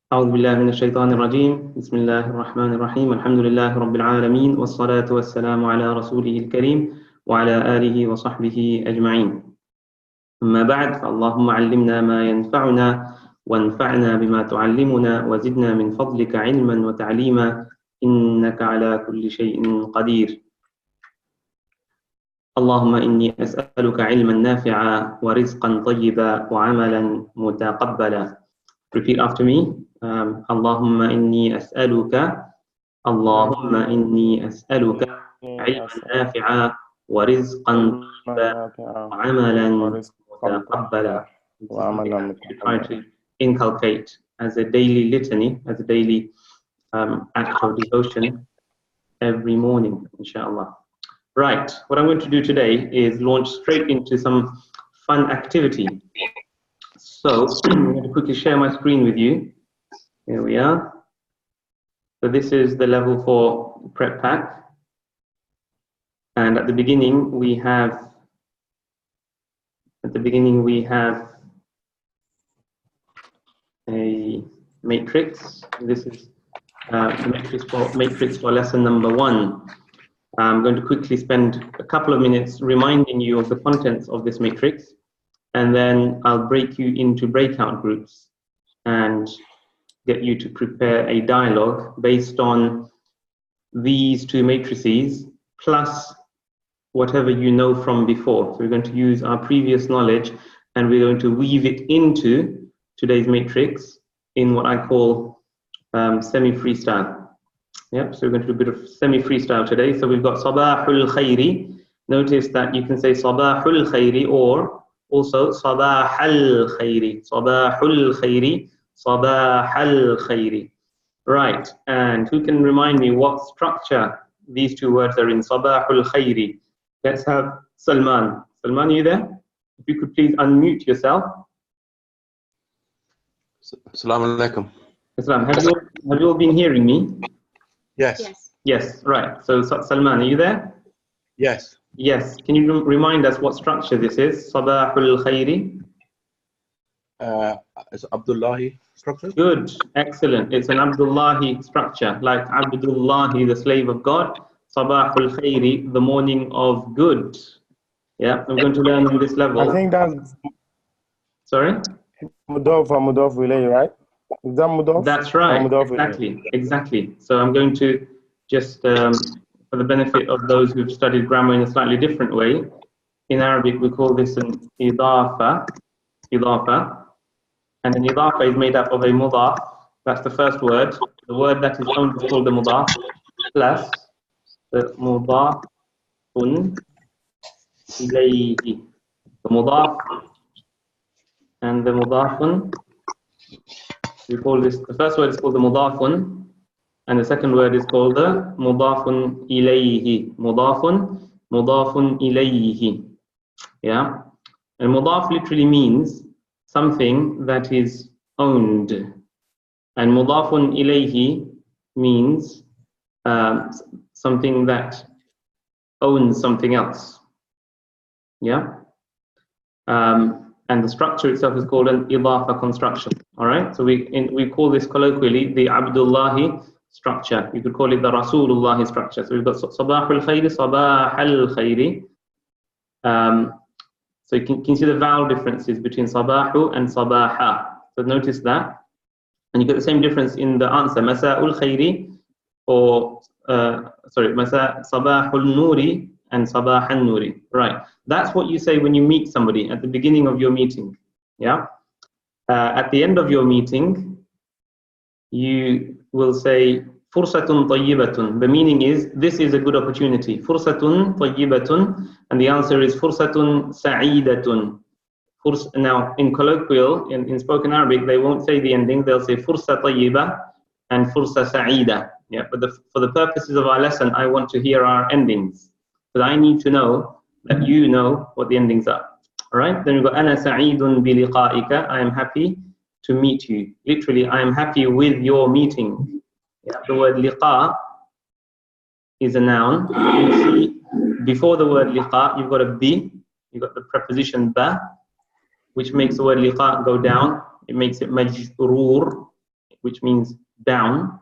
أعوذ بالله من الشيطان الرجيم بسم الله الرحمن الرحيم الحمد لله رب العالمين والصلاة والسلام على رسوله الكريم وعلى آله وصحبه أجمعين أما بعد فاللهم علمنا ما ينفعنا وانفعنا بما تعلمنا وزدنا من فضلك علما وتعليما إنك على كل شيء قدير اللهم إني أسألك علما نافعا ورزقا طيبا وعملا متقبلا. Repeat after me. اللهم إني أسألك علما نافعا ورزقا طيبا وعملا متقبلا. Try to inculcate as a daily litany, as a daily act of devotion every morning, inshallah. Right, what I'm going to do today is launch straight into some fun activity. So I'm going to quickly share my screen with you. Here we are. So this is the level 4 prep pack. And at the beginning we have a matrix. This is the matrix for lesson number 1. I'm going to quickly spend a couple of minutes reminding you of the contents of this matrix, and then I'll break you into breakout groups and get you to prepare a dialogue based on these two matrices plus whatever you know from before. So we're going to use our previous knowledge and we're going to weave it into today's matrix in what I call semi-freestyle. Yep, so we're going to do a bit of semi-freestyle today. So we've got Sabahul Khairi. Notice that you can say Sabahul Khairi or also Sabahal Khairi. Sabahul Khairi, Sabahal Khairi. Right, and who can remind me what structure these two words are in? Sabahul Khairi. Let's have Salman. Salman, are you there? If you could please unmute yourself. Assalamu alaikum. Islam, have you all been hearing me? Yes. Yes, right. So Salman, are you there? Yes. Yes. Can you remind us what structure this is? Sabahul Khairi? It's Abdullahi structure. Good. Excellent. It's an Abdullahi structure, like Abdullahi, the slave of God. Sabahul Khairi, the morning of good. Yeah, we're going to learn on this level. I think that's... Sorry? Mudaf relay, right? Is that Mudaf? That's right. Exactly. So I'm going to just, for the benefit of those who've studied grammar in a slightly different way, in Arabic we call this an idafa. And an idafa is made up of a mudaf, that's the first word. The word that is owned is called the mudaf, plus the mudafun ilayhi. The mudaf and the mudafun. We call this, the first word is called the mudafun, and the second word is called the mudafun ilayhi. Mudafun ilayhi. Yeah? And mudaf literally means something that is owned. And mudafun ilayhi means something that owns something else. Yeah? And the structure itself is called an idafa construction. All right, so we call this colloquially the Abdullahi structure. You could call it the Rasulullahi structure. So we've got Sabahul Khairi, Sabahal Khairi. So you can see the vowel differences between Sabahu and Sabaha. So notice that, and you get the same difference in the answer. Masa'ul Khairi, or Sabahul Nuri and Sabahan Nuri. Right. That's what you say when you meet somebody at the beginning of your meeting. Yeah. At the end of your meeting, you will say Fursatun Tayyibatun. The meaning is this is a good opportunity. Fursatun Tayyibatun, and the answer is Fursatun Sa'idatun. Now, in colloquial, in spoken Arabic, they won't say the ending. They'll say Fursa Tayyiba and Fursa Sa'ida. Yeah. But for the purposes of our lesson, I want to hear our endings. But I need to know that you know what the endings are. All right? Then we've got Ana sa'idun bi liqa'ika. I am happy to meet you. Literally, I am happy with your meeting. Yeah, the word liqa is a noun. You see, before the word liqa, you've got a bi. You've got the preposition ba, which makes the word liqa go down. It makes it majroor. which means down,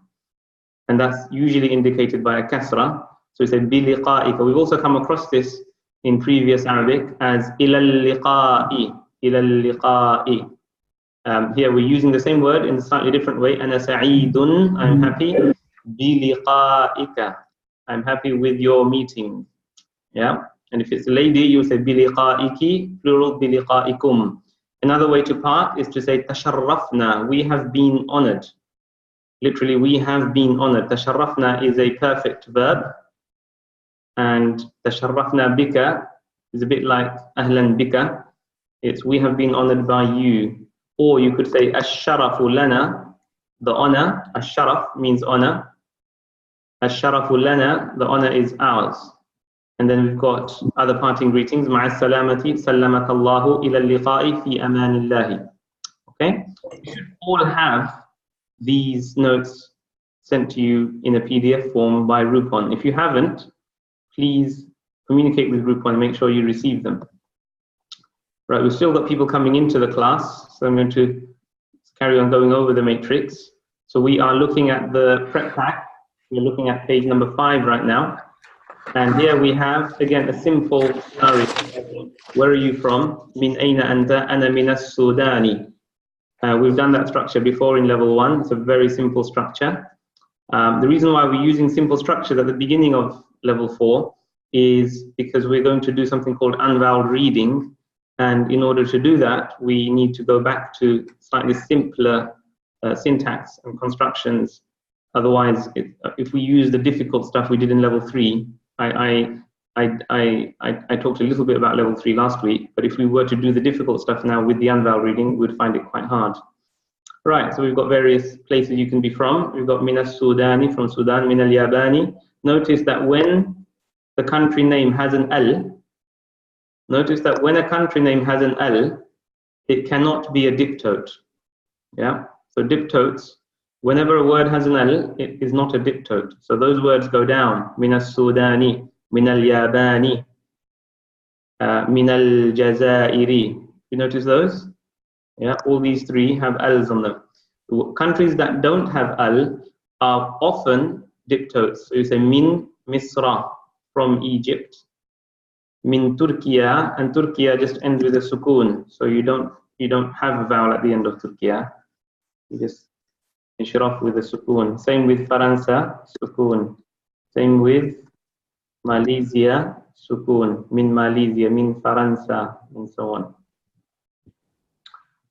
and that's usually indicated by a kasra. So we say biliqa'ika. We've also come across this in previous Arabic as ilal liqa'i, ilal liqa'i. Here we're using the same word in a slightly different way. Ana sa'idun, I'm happy. Biliqa'ika, I'm happy with your meeting. Yeah, and if it's a lady, you say biliqa'iki, plural biliqa'ikum. Another way to part is to say tasharrafna, we have been honored. Literally, we have been honored. Tasharrafna is a perfect verb, and tasharrafna bika is a bit like ahlan bika. It's we have been honored by you. Or you could say ash-sharafu lana, the honor. Ash-sharaf means honor. Ash-sharafu lana, the honor is ours. And then we've got other parting greetings. Ma'a salamati, sallamak Allahu ila liqa'i fi amanillahi. Okay? You should all have these notes sent to you in a PDF form by Rupon. If you haven't, please communicate with Rupon and make sure you receive them. Right, we've still got people coming into the class, so I'm going to carry on going over the matrix. So we are looking at the prep pack. We're looking at page number 5 right now. And here we have, again, a simple scenario. Where are you from? Min ayna anta? Ana min as-Sudani. We've done that structure before in level 1. It's a very simple structure. The reason why we're using simple structures at the beginning of level 4 is because we're going to do something called unvowelled reading. And in order to do that, we need to go back to slightly simpler syntax and constructions. Otherwise, if we use the difficult stuff we did in level 3, I talked a little bit about level 3 last week, but if we were to do the difficult stuff now with the unvowelled reading, we'd find it quite hard. Right, so we've got various places you can be from. We've got Minas Sudani, from Sudan, Minal Yabani. Notice that when the country name has an L, notice that when a country name has an L, it cannot be a diptote. Yeah, so diptotes, whenever a word has an L, it is not a diptote. So those words go down. Minas Sudani, Minal Yabani, Minal Jazairi. You notice those? Yeah, all these 3 have L's on them. Countries that don't have L are often diptotes. So you say Min Misra, from Egypt. Min Turkiya, and Turkiya just ends with a sukoon. So you don't have a vowel at the end of Turkiya. You just finish it off with a sukoon. Same with Faransa, sukoon. Same with Malaysia, sukoon. Min Malaysia, min Faransa, and so on.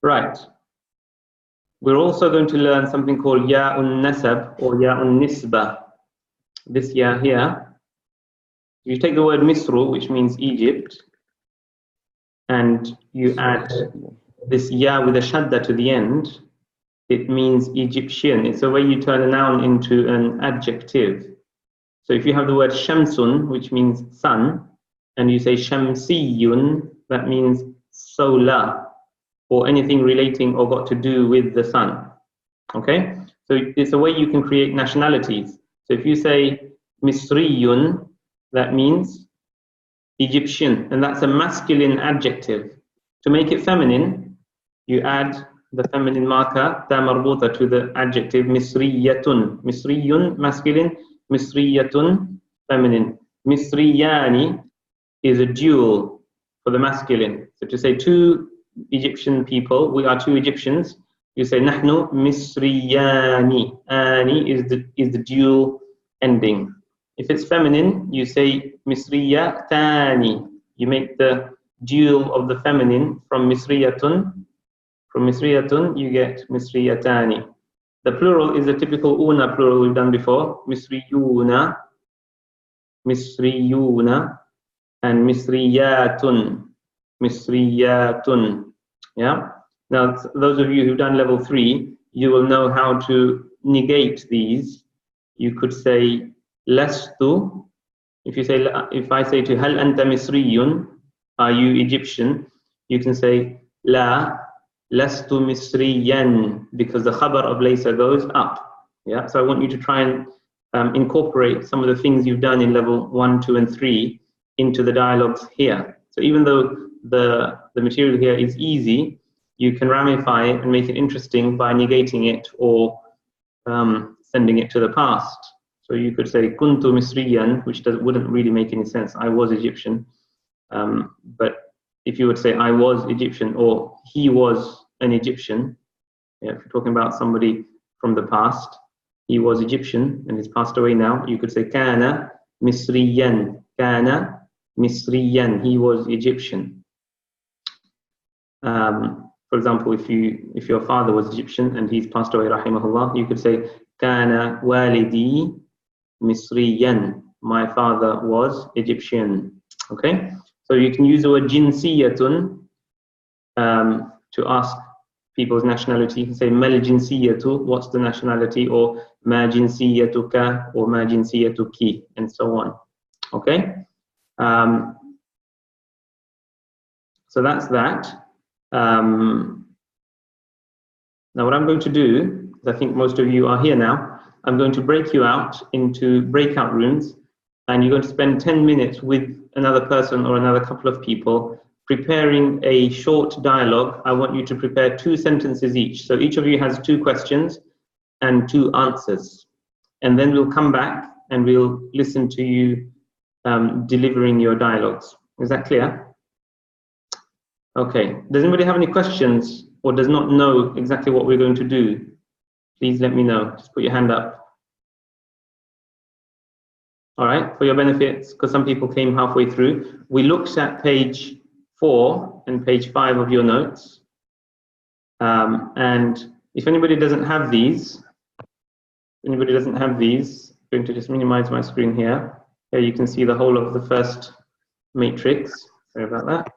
Right. We're also going to learn something called Ya'un Nasab or Ya'un Nisba. This ya here. You take the word Misru, which means Egypt, and you add this ya with a shadda to the end. It means Egyptian. It's a way you turn a noun into an adjective. So if you have the word Shamsun, which means sun, and you say Shamsiyun, that means solar, or anything relating or got to do with the sun. Okay? So it's a way you can create nationalities. So if you say Misriyun, that means Egyptian, and that's a masculine adjective. To make it feminine, you add the feminine marker, ta marbuta, to the adjective Misriyatun. Misriyun, masculine, Misriyatun, feminine. Misriyani is a dual for the masculine. So to say 2 Egyptian people, we are 2 Egyptians, you say Nahnu Misriyani. Ani is the dual ending. If it's feminine, you say Misriyatani. You make the dual of the feminine from Misriyatun. From Misriyatun, you get Misriyatani. The plural is a typical una plural we've done before. Misriyuna, Misriyuna, and Misriyatun. Misriyatun. Yeah? Now, those of you who've done level 3, you will know how to negate these. You could say Lastu. If I say to Hal anta Misriyun, are you Egyptian? You can say La Lastu Misriyan, because the khabar of laysa goes up. Yeah. So I want you to try and incorporate some of the things you've done in level 1, 2, and 3 into the dialogues here. So even though the material here is easy, you can ramify it and make it interesting by negating it or sending it to the past. So you could say kuntu misriyan, which wouldn't really make any sense. I was Egyptian. But if you would say I was Egyptian or he was an Egyptian, yeah, if you're talking about somebody from the past, he was Egyptian and he's passed away now, you could say kana misriyan. Kana misriyan. He was Egyptian. For example, if your father was Egyptian and he's passed away, rahimahullah, you could say kana walidi misriyan. My father was Egyptian. Okay, so you can use the word jinsiyatun to ask people's nationality. You can say mal jinsiyatu, what's the nationality, or ma jinsiyatuka, or ma jinsiyatuki, and so on. Okay, so that's that. Now what I'm going to do, I think most of you are here now, I'm going to break you out into breakout rooms, and you're going to spend 10 minutes with another person or another couple of people preparing a short dialogue. I want you to prepare 2 sentences each. So each of you has 2 questions and 2 answers. And then we'll come back and we'll listen to you delivering your dialogues. Is that clear? Okay. Does anybody have any questions or does not know exactly what we're going to do? Please let me know. Just put your hand up. All right, for your benefits, because some people came halfway through, we looked at page 4 and page 5 of your notes. And if anybody doesn't have these, I'm going to just minimize my screen here. Here you can see the whole of the first matrix. Sorry about that.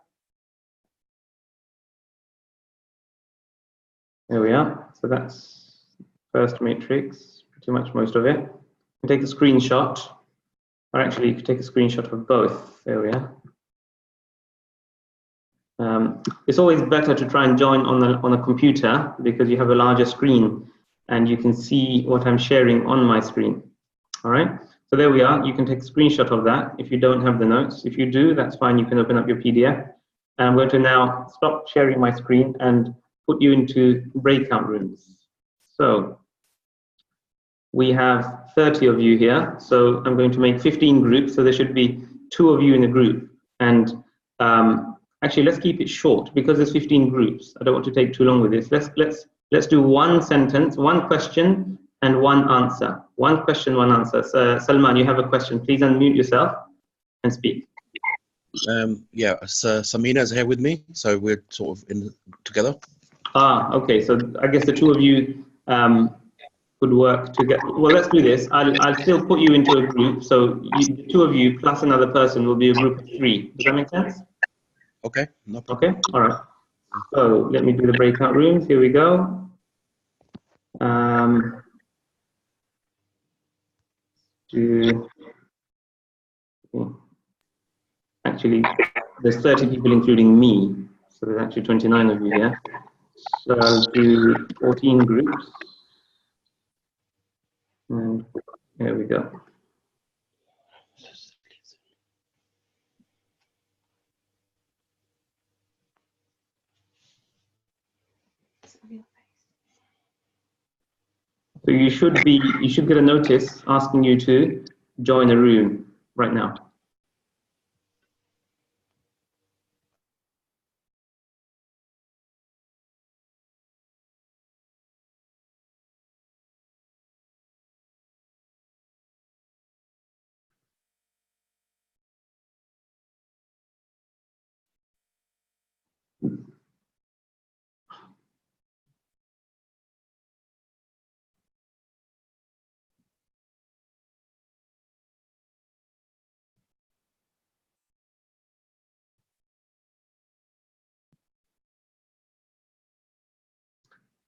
There we are. So that's first matrix, pretty much most of it. You can take a screenshot. Or actually, you could take a screenshot of both. There we are. It's always better to try and join on a computer because you have a larger screen and you can see what I'm sharing on my screen. All right. So there we are. You can take a screenshot of that if you don't have the notes. If you do, that's fine. You can open up your PDF. And I'm going to now stop sharing my screen and put you into breakout rooms. So we have 30 of you here, so I'm going to make 15 groups, so there should be 2 of you in a group. And actually, let's keep it short because there's 15 groups. I don't want to take too long with this. Let's do 1 sentence, 1 question, and 1 answer. 1 question, 1 answer. So, Salman, you have a question. Please unmute yourself and speak. Yeah, Samina's here with me, so we're sort of in together. Ah, okay. So I guess the 2 of you could work together. Well, let's do this. I'll still put you into a group. So the 2 of you plus another person will be a group of 3. Does that make sense? Okay, no problem. Okay, all right. So let me do the breakout rooms. Here we go. Actually, there's 30 people including me. So there's actually 29 of you here. So I'll do 14 groups. And there we go. So you should get a notice asking you to join a room right now.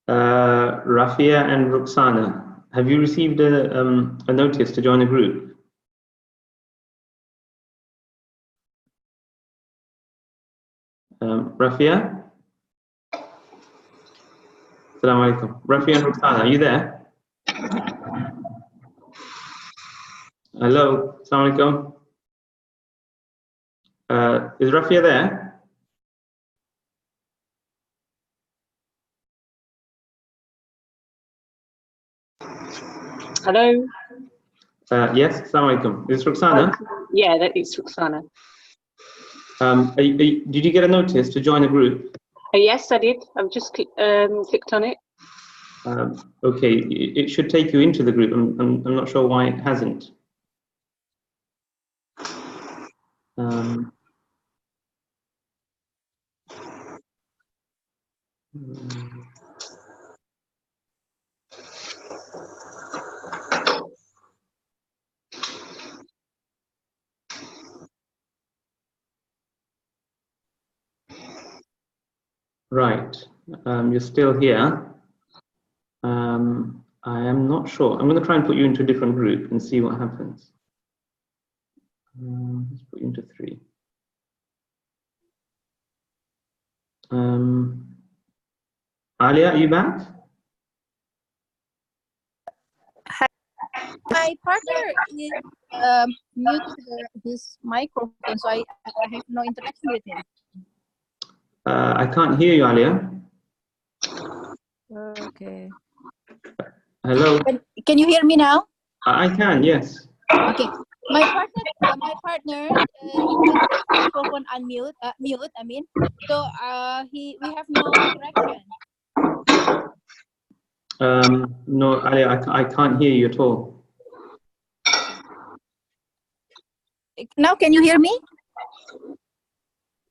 Rafia and Ruxana, have you received a notice to join a group? Rafia? Assalamu alaikum. Rafia and Ruxana, are you there? Hello, assalamu alaikum. Is Rafia there? Hello? Yes, Assalamu alaikum. Is this Roxana? Yeah, that is Roxana. Did you get a notice to join a group? Yes, I did. I've just clicked on it. Okay, it should take you into the group. I'm not sure why it hasn't. Right, you're still here. I am not sure. I'm going to try and put you into a different group and see what happens. Let's put you into 3. Alia, are you back? My partner is muted his microphone, so I have no interaction with him. I can't hear you, Alia. Okay. Hello. Can you hear me now? I can, yes. Okay. My partner, he has his microphone unmute, mute. I mean, so we have no interaction. No, Alia, I can't hear you at all. Now, can you hear me?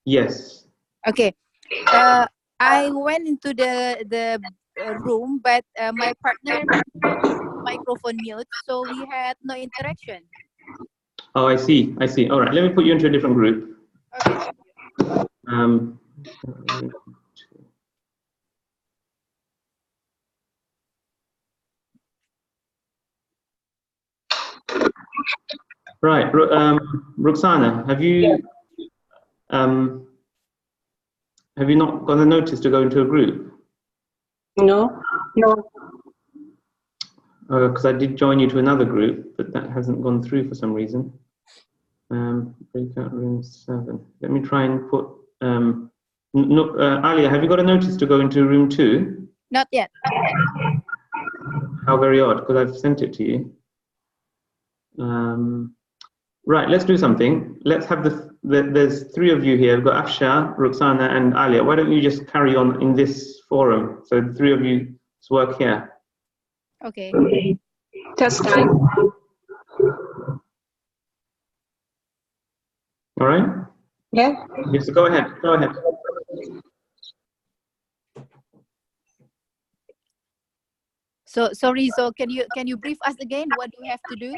Yes. Okay. I went into the room, but my partner microphone mute, so we had no interaction. Oh, I see. I see. All right. Let me put you into a different group. Okay. Right. Roxana, have you not got a notice to go into a group? No. No. Because I did join you to another group, but that hasn't gone through for some reason. Breakout room 7. Let me try and put. Alia, have you got a notice to go into room 2? Not yet. How very odd, because I've sent it to you. Right, let's do something. Let's have there's 3 of you here. We've got Afsha, Roxana, and Alia. Why don't you just carry on in this forum? So the 3 of you work here. Okay. Test time. All right? Yeah. Yes, go ahead. Go ahead. So sorry. So can you brief us again? What do we have to do?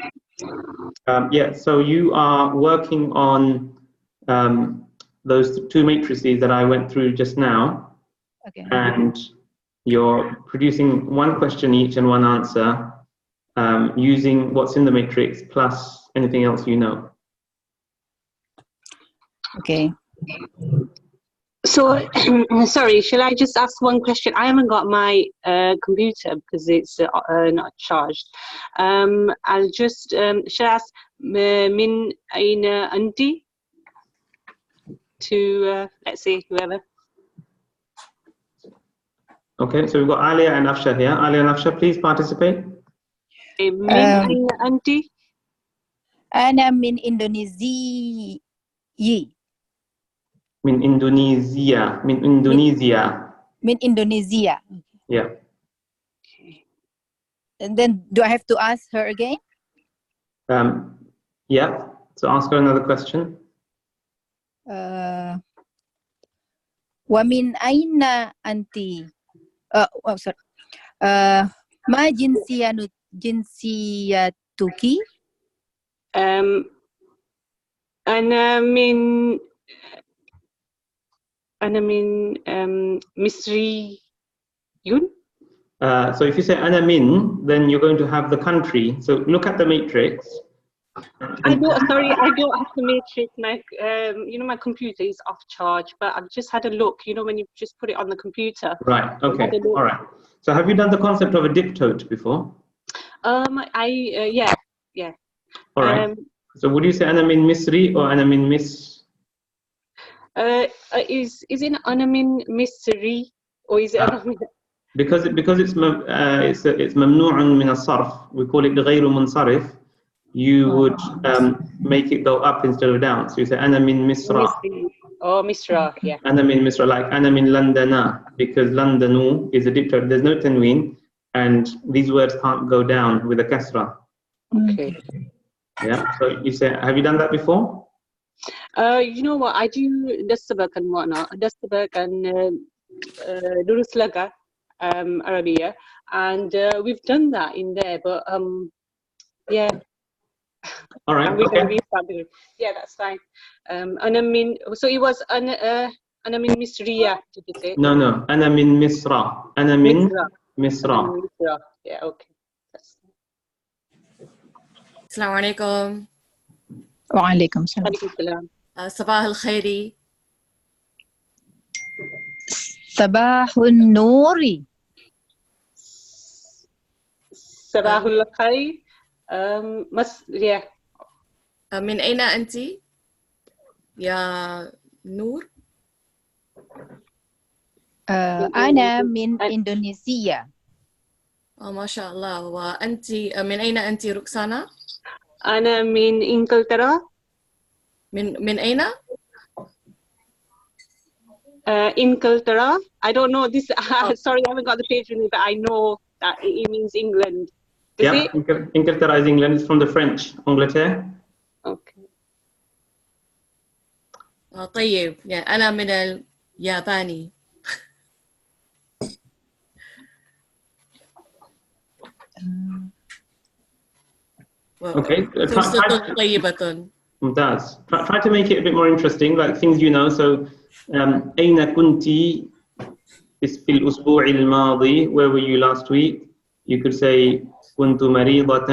Yeah. So you are working on those 2 matrices that I went through just now. Okay. And you're producing 1 question each and 1 answer using what's in the matrix plus anything else you know. Okay. So, sorry, shall I just ask 1 question? I haven't got my computer because it's not charged. I'll just, shall I ask min aina anti to, let's see, whoever. Okay, so we've got Alia and Afsha here. Alia and Afsha, please participate. Min aina anti? Ana min Indonesia. Min Indonesia. Min Indonesia. Min Indonesia. Yeah. Okay. And then do I have to ask her again? Yeah. So ask her another question. Wa min aina anti? Oh, sorry. Ma jinsiyatuki? أنا من مصريون. So if you say ana min, then you're going to have the country. So look at the matrix. I don't have the matrix. My, my computer is off charge, but I've just had a look. You know, when you just put it on the computer. Right. Okay. All right. So have you done the concept of a dictote before? Yeah. All right. So would you say ana min Misri or ana min Mis? Is it ana min Misri or is it ana min? Because it's mamnu'un min as-sarf. We call it ghayru munsarif. You would make it go up instead of down. So you say ana min Misra. Oh, Misra, yeah. Ana min Misra, like ana min Londana, because Londonu is a diptera. There's no tanween, and these words can't go down with a kasra. Okay. Yeah. So you say, have you done that before? You know what? I do dastabak and whatnot. Dastabak and durus laga, Arabica, and we've done that in there. But yeah. All right. And we're Okay. going to restart it. Yeah, that's fine. Ana min. So it was ana min Misriya. Did you say? No. Ana min Misra. Ana min Misra. Ana min Misra. Yeah. Okay. السلام عليكم. وعليكم السلام. عليكم السلام. صباح الخير. صباح النور. صباح الخير. yeah. من أين أنت يا نور؟ أنا من إندونيسيا. ما شاء الله. وأنت من أين أنت ركسانا؟ أنا من إنجلترا. من أين؟ Incultura. I don't know this. Sorry, I haven't got the page with me, but I know that it means England. Does it? Incultura is England. It's from the French. Angleterre. Okay. طيب. يعني أنا من الياباني. Okay. فرصة طيبة. Does. Try to make it a bit more interesting, like things you know. So, أين كنت في الأسبوع الماضي? Where were you last week? You could say كنت مريضة.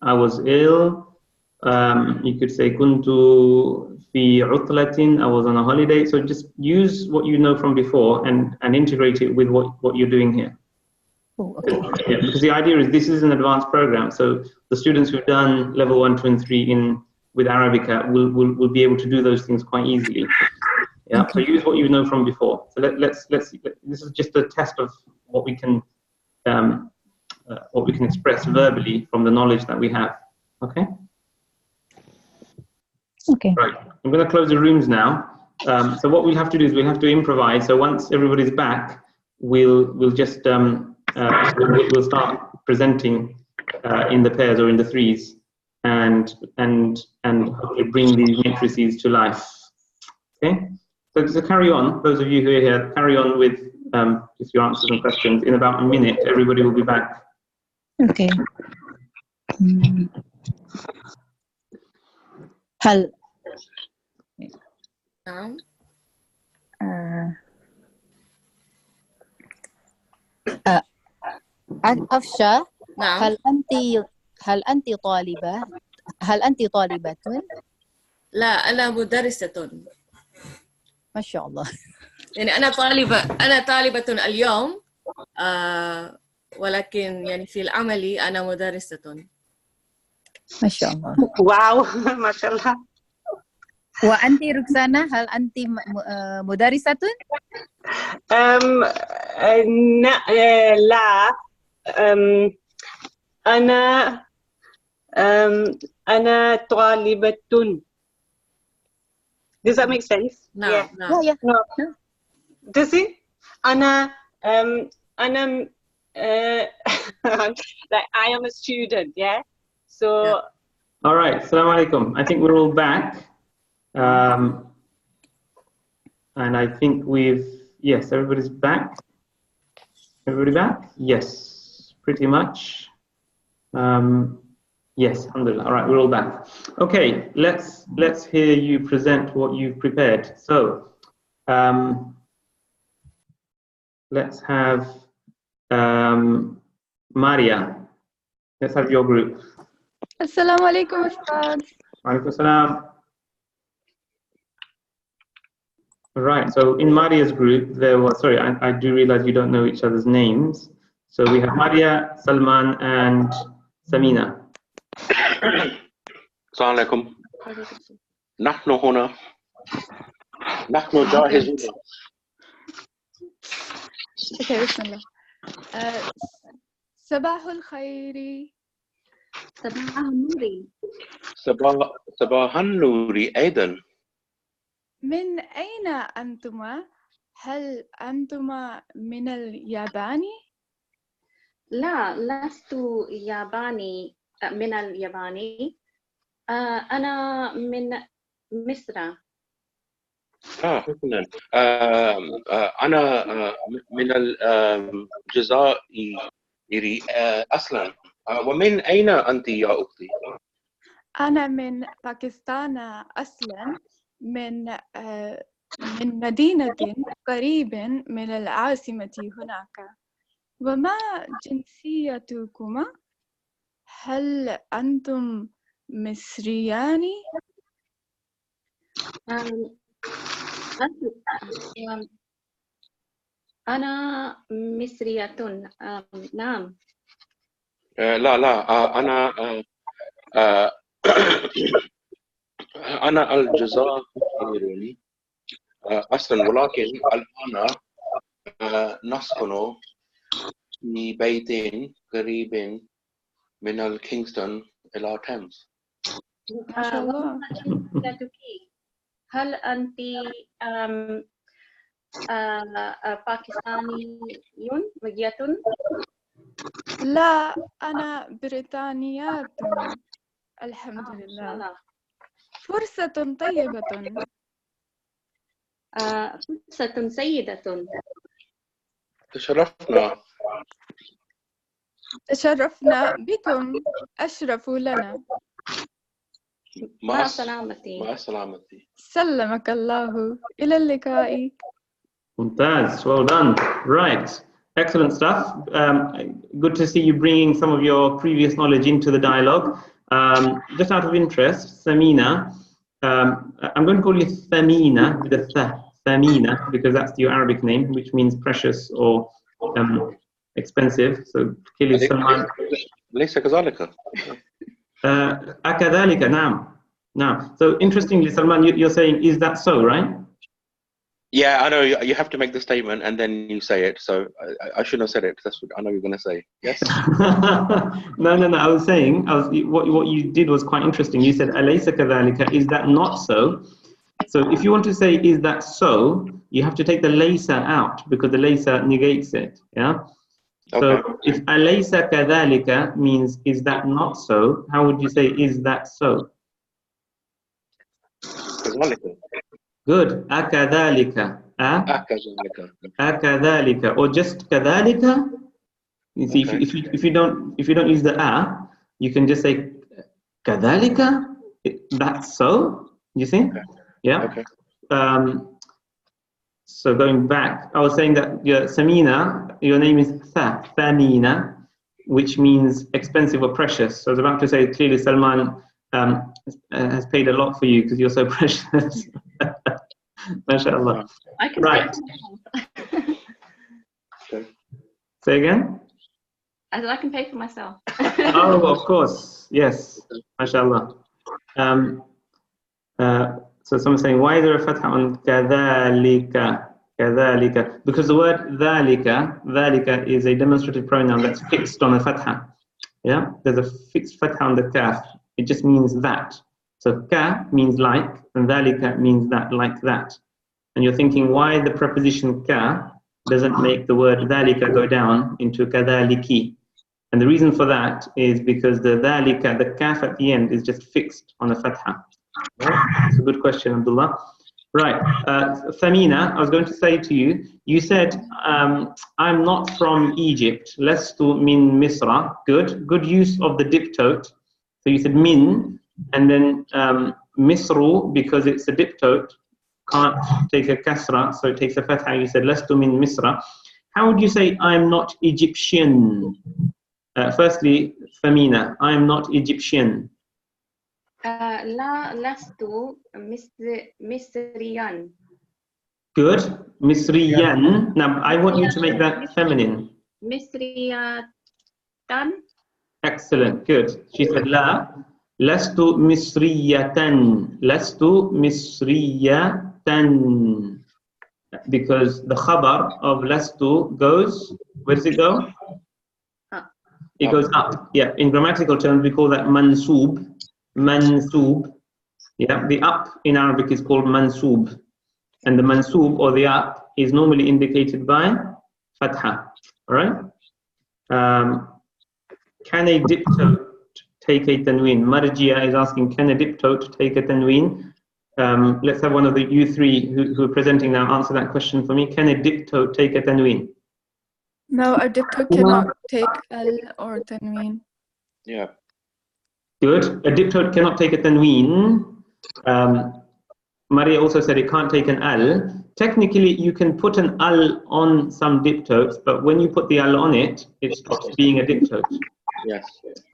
I was ill. You could say كنت في عطلة. I was on a holiday. So just use what you know from before and integrate it with what you're doing here. Oh, okay. Yeah, because the idea is this is an advanced program. So the students who've done level 1, 2, and 3 with Arabica will be able to do those things quite easily. Yeah. Okay. So use what you know from before. So let's this is just a test of what we can express verbally from the knowledge that we have. Okay. Okay. Right. I'm going to close the rooms now. So what we'll have to do is we'll have to improvise. So once everybody's back, we'll just we'll start presenting in the pairs or in the threes, and hopefully bring these matrices to life. Okay. So carry on. Those of you who are here, carry on with just your answers and questions. In about a minute, everybody will be back. Okay. هل نعم. أفشا. نعم. هل أنت طالبة؟ لا، أنا مدرسة. ما شاء الله. يعني أنا طالبة اليوم، ولكن يعني في العمل أنا مدرسة. ما شاء الله. واو ما شاء الله. وأنت ركسانا هل أنت مدرسة؟ لا. أنا طالبة. Does that make sense? No, yeah. no. Yeah. No. Does it? أنا like I am a student, yeah. So. Yeah. All right. Assalamu alaikum. I think we're all back, and I think yes, everybody's back. Everybody back? Yes, pretty much. Yes, alhamdulillah. All right, we're all back. Okay, let's hear you present what you've prepared. So, let's have Maria. Let's have your group. Assalamu alaikum, Ustadh. Alaikum assalam. Right, so in Maria's group, there was, sorry, I do realize you don't know each other's names. So we have Maria, Salman, and Samina. السلام عليكم. نحن هنا. نحن جاهزون. Okay, Bismillah. صباح الخير. صباح النور. صباح النور أيضا. من أين أنتما؟ هل أنتما من اليابان؟ لا، لست ياباني من اليابان. أنا من مصر. حسنا. أنا من الجزائر أصلا. ومن أين أنت يا أختي؟ أنا من باكستان أصلا، من مدينة قريب من العاصمة هناك. وما جنسيتكما؟ هل أنتم مصريان؟ أنا مصرية. نعم. لا أنا أنا الجزائري أصلا، ولكن الآن نسكن في بيت قريب من الكينغستون إلى تيمز. ما شاء الله. هل أنت باكستانيون مجية؟ لا، أنا بريطانيات الحمد ما شاء لله. الله. فرصة طيبة. فرصة سيدة. تشرفنا بكم. أشرفوا لنا. مع سلامتي. مع سلامتي. سلمك الله. إلى اللقاء. Mumtaz, well done. Right, excellent stuff. Good to see you bringing some of your previous knowledge into the dialogue. Just out of interest, Samina, I'm going to call you Thamina with a Thamina, because that's your Arabic name, which means precious or expensive. So clearly Salman. ليس كذلك. أكذلك نعم. Now, so interestingly, Salman, you're saying, is that so, right? Yeah, I know you have to make the statement and then you say it. So I shouldn't have said it. That's what I know you're going to say. Yes. No. I was saying, what you did was quite interesting. You said alaysa kadhalika, is that not so? So if you want to say is that so, you have to take the laysa out because the laysa negates it. Yeah. So Okay. if alaysa kadhalika means is that not so, how would you say is that so? كذلك. Good. Akadhalika. أكذلك. Akadhalika. Or just kadhalika. You see, Okay. if you don't use the a, you can just say kadhalika. That's so. You see? Okay. Yeah. Okay. So going back, I was saying that Samina, your name is Thamina, which means expensive or precious. So I was about to say clearly Salman has paid a lot for you because you're so precious. MashaAllah. I can Right. Okay. Say again? I can pay for myself. Oh, of course. Yes. MashaAllah. So someone's saying, why is there a fatha on kadhalika? Kadhalika. Because the word dhalika is a demonstrative pronoun that's fixed on a fatha. Yeah? There's a fixed fatha on the kaf. It just means that. So ka means like, and dhalika means that, like that. And you're thinking why the preposition ka doesn't make the word dhalika go down into kadhaliki. And the reason for that is because the dhalika, the kaf at the end, is just fixed on a fatha. Right? It's a good question, Abdullah. Right, Thamina, I was going to say to you, you said, I'm not from Egypt. Lestu min Misra. Good use of the diptote. So you said min, and then Misru, because it's a diptote, can't take a kasra, so it takes a fatha. You said, Lestu min Misra. How would you say, I'm not Egyptian? Firstly, Thamina, I'm not Egyptian. لا لست مصريا. Good. Misriyan. Now, I want you to make that feminine. مصرية. Excellent. Good. She said, La. Lastu misriyatan. Lastu misriyatan. because the khabar of lastu goes, where does it go? It goes up. Yeah, in grammatical terms, we call that mansoob. Mansoob. Yeah, the up in Arabic is called mansoob. And the mansoob or the up is normally indicated by fatha. All right? Can a diptote take a tanween? Marjia is asking, can a diptote take a tanween? Let's have one of you three who are presenting now answer that question for me. Can a diptote take a tanween? No, a diptote cannot take al or tanween. Yeah. Good. A diptote cannot take a tanween. Maria also said it can't take an al. Technically, you can put an al on some diptotes, but when you put the al on it, it stops being a diptote. Yes.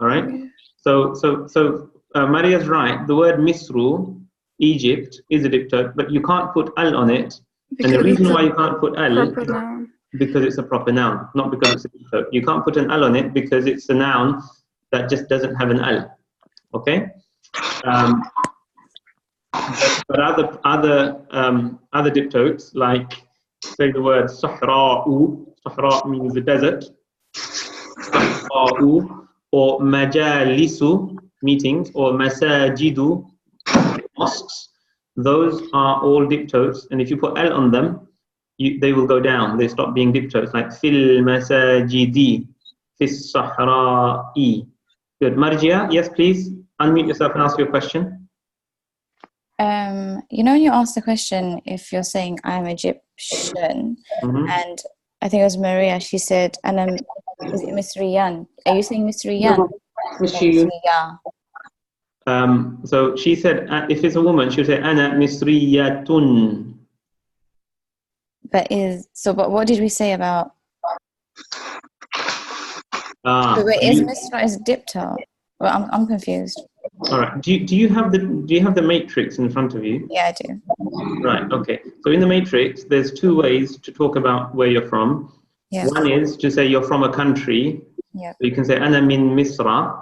All right. So Maria's right. The word Misru, Egypt, is a diptote, but you can't put al on it. Because and the reason why you can't put al is noun. because it's a proper noun, not because it's a diptote. You can't put an al on it because it's a noun that just doesn't have an al. Okay. But other diptotes, like say the word sahra'u, sahra means the desert, sahra'u, or majalisu, meetings, or masajidu, mosques, those are all diptotes, and if you put L on them, they will go down, they stop being diptotes, like fil masajidi, fis sahra'i. Good. Marjia, yes please, unmute yourself and ask your question. You know, when you asked the question, if you're saying I'm Egyptian, and I think it was Maria, she said, and I'm Misriyan. Are you saying Misriyan? No, Misriyan. So she said, if it's a woman, she'll say, Ana Misriyatun. But what did we say about? So wait, is Misra is diptote? Well, I'm confused. All right. Do you have the matrix in front of you? Yeah, I do. Right. Okay. So in the matrix, there's two ways to talk about where you're from. Yeah. One is to say you're from a country. Yeah. So you can say Ana min Misra.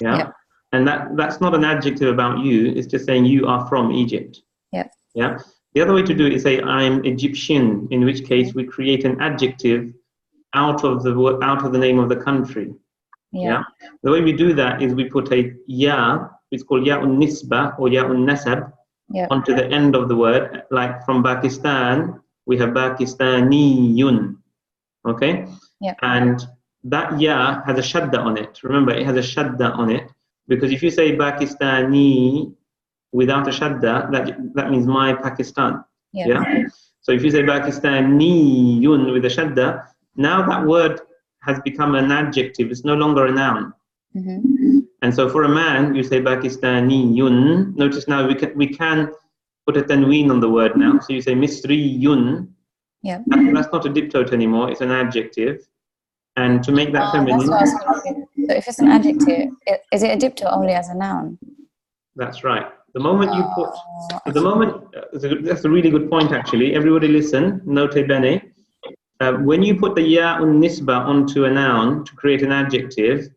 Yeah. Yeah. And that's not an adjective about you. It's just saying you are from Egypt. Yeah. Yeah. The other way to do it is say I'm Egyptian, in which case we create an adjective out of the name of the country. Yeah. The way we do that is we put a ya, it's called ya'un nisba or ya'un nasab, onto the end of the word. Like from Pakistan, we have Pakistaniyun. Okay? Yeah. And that ya has a shadda on it. Remember, it has a shadda on it, because if you say Pakistani without a shadda, that means my Pakistan. Yeah. So if you say Pakistaniyun with a shadda, now that word has become an adjective. It's no longer a noun. And so for a man, you say Pakistaniyun. Notice now we can put a tanween on the word now. So you say Misriyun. Yeah. That's not a diptote anymore. It's an adjective. And to make that feminine. That's what I was thinking. So if it's an adjective, is it a diptote only as a noun? That's right. The moment you put, that's a really good point actually. Everybody listen, note bene. When you put the ya'un nisba onto a noun to create an adjective,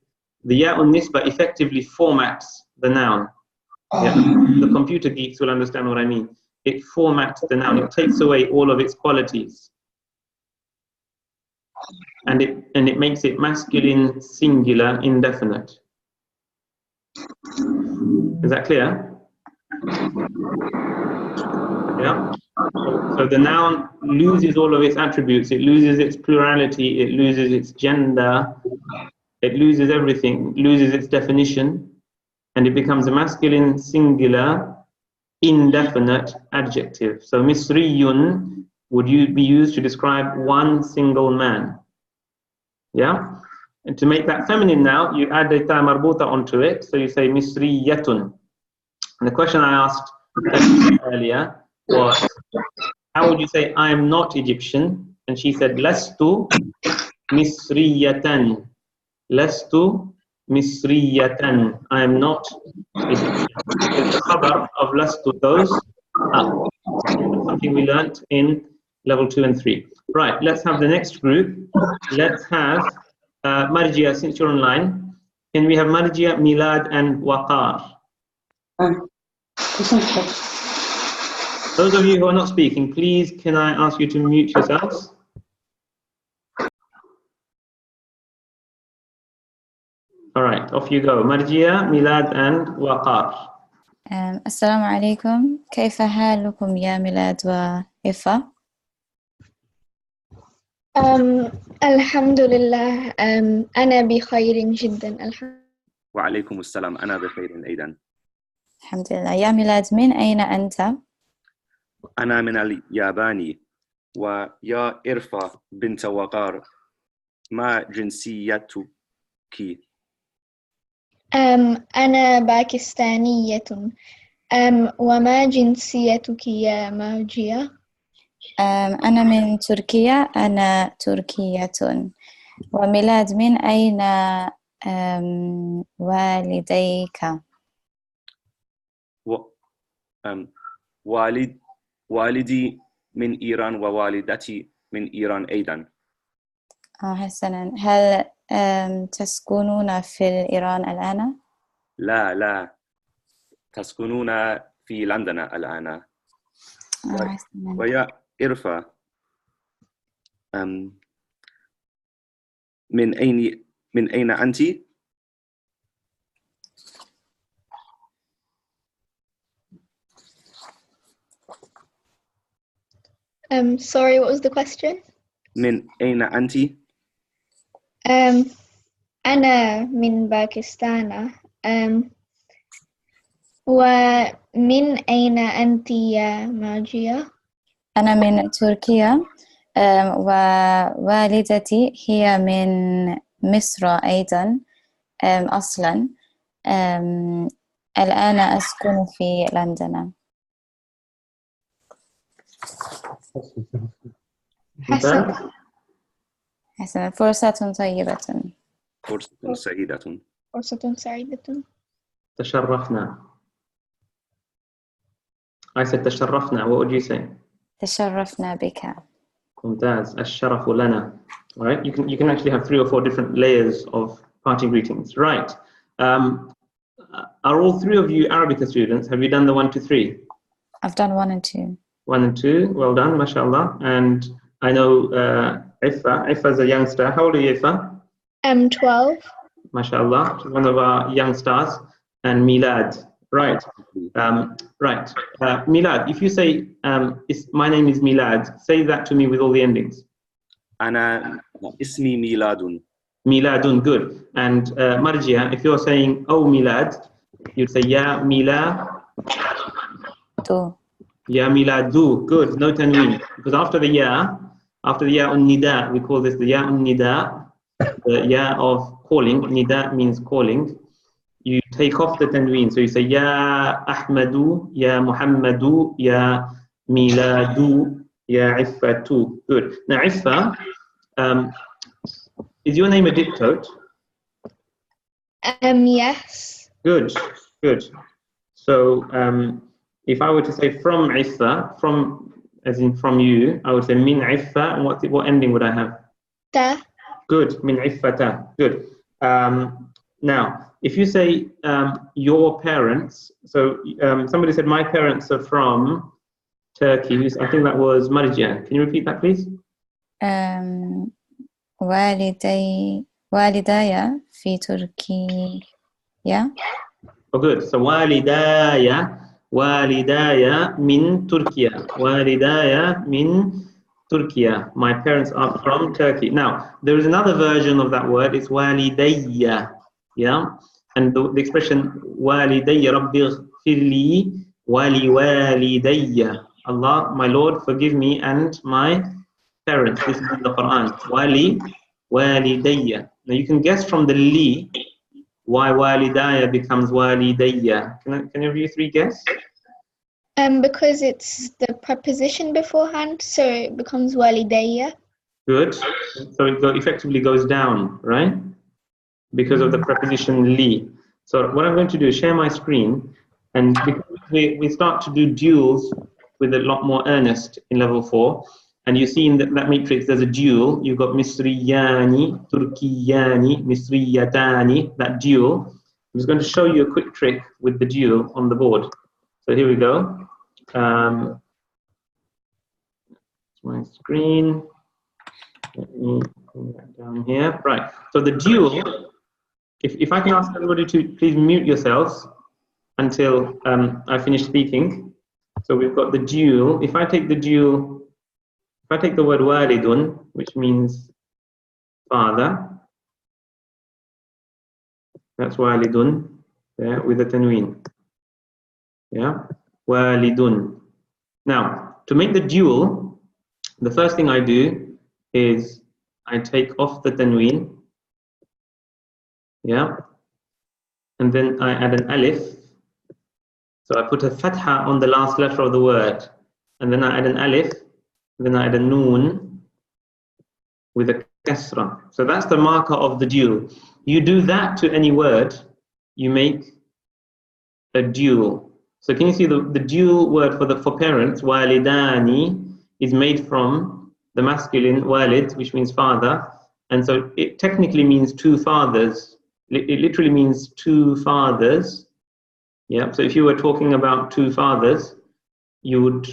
the ya'un nisba effectively formats the noun. Yeah. The computer geeks will understand what I mean. It formats the noun. It takes away all of its qualities. And it makes it masculine, singular, indefinite. Is that clear? Yeah. So the noun loses all of its attributes. It loses its plurality. It loses its gender. It loses everything. It loses its definition, and it becomes a masculine, singular, indefinite adjective. So Misriyun would be used to describe one single man. Yeah. And to make that feminine now, you add a ta marbuta onto it. So you say Misriyatun. And the question I asked earlier was, how would you say I am not Egyptian? And she said, Lastu Misriyatan. Lastu Misriyatan. I am not Egyptian. Because the khabar of Lastu goes up. Something we learnt in level 2 and 3. Right, let's have the next group. Let's have Marjia, since you're online. Can we have Marjia, Milad, and Waqar? Those of you who are not speaking, please can I ask you to mute yourselves? All right, off you go. Marjia, Milad and Waqar. السلام عليكم كيف حالكم يا ميلاد وإفا؟ الحمد لله أنا بخير جدا وعليكم السلام أنا بخير أيضا. الحمد لله. يا ميلاد من أين أنت؟ أنا من اليابان. ويا إرفا بنت وقار ما جنسيتك؟ أنا باكستانية وما جنسيتك يا مرجية؟ أنا من تركيا. أنا تركية. وميلاد من أين والديك؟ والدي من إيران ووالدتي من إيران أيضا. حسنا. هل تسكنون في إيران الآن؟ لا تسكنون في لندن الآن. ويا إرفا من أين أنت؟ Sorry, what was the question? من أين أنت؟ أنا من باكستان. ومن أين أنت يا ماجية؟ أنا من تركيا ووالدتي هي من مصر أيضا أصلا. الآن أسكن في لندن. حسنا. فرصة طيبة. فرصة سعيدة. فرصة سعيدة. تشرفنا. I said تشرفنا. What would you say? تشرفنا بك. ممتاز. الشرف لنا. All right. You can actually have 3 or 4 different layers of parting greetings. Right. Are all 3 of you Arabica students? Have you done the 1 to 3? I've done 1 and 2. 1 and 2. Well done, mashallah. And I know Ifa is a youngster. How old are you, Ifa? I'm 12. Mashallah. She's one of our young stars. And Milad. Right. Right. Milad, if you say, my name is Milad, say that to me with all the endings. أنا اسمي ميلاد. Miladun, good. And Marjia, if you're saying, oh Milad, you'd say, Ya Miladu. Ya Miladu, good. No tanween. Because after the ya on nida, we call this the ya on nida, the ya of calling. Nida means calling. You take off the tanween. So you say, Ya Ahmadu, Ya Muhammadu, Ya Miladu, Ya Iffatu. Good. Now, Iffa, is your name a diptote? Yes. Good, good. So if I were to say from Iffa, from as in from you, I would say min Iffa, and what ending would I have? Ta. Good, min Iffata. Good. Now, if you say your parents, so somebody said my parents are from Turkey. I think that was Marjia. Can you repeat that, please? والداي في تركيا. Oh, good. So والداي من تركيا. والداي من تركيا. My parents are from Turkey. Now, there is another version of that word. It's والدي. Yeah, and the expression والدي ربي اغفر لي ولوالدي. Allah, my Lord, forgive me and my parents. This is in the Quran. Walidayya. Now you can guess from the li why walidaya becomes walidayya. Can you you 3 guess? Because it's the preposition beforehand, so it becomes walidayya. Good. So it effectively goes down, right? Because of the preposition li. So what I'm going to do is share my screen, and because we start to do duals with a lot more earnest in level 4. And you see in that matrix, there's a dual. You've got Misriyani, Turkiyani, Misriyatani, that dual. I'm just going to show you a quick trick with the dual on the board. So here we go. my screen. Let me bring that down here. Right. So the dual, if I can ask everybody to please mute yourselves until I finish speaking. So we've got the dual. If I take the dual, if I take the word walidun, which means father, that's walidun, there with a tanween. Yeah, walidun. Now, to make the dual, the first thing I do is I take off the tanween. Yeah, and then I add an alif. So I put a fatha on the last letter of the word, and then I add an alif, and then I add a noon with a kasra. So that's the marker of the dual. You do that to any word, you make a dual. So can you see the dual word for parents, walidani, is made from the masculine walid, which means father, and so it technically means two fathers. It literally means two fathers. Yeah, so if you were talking about two fathers, you would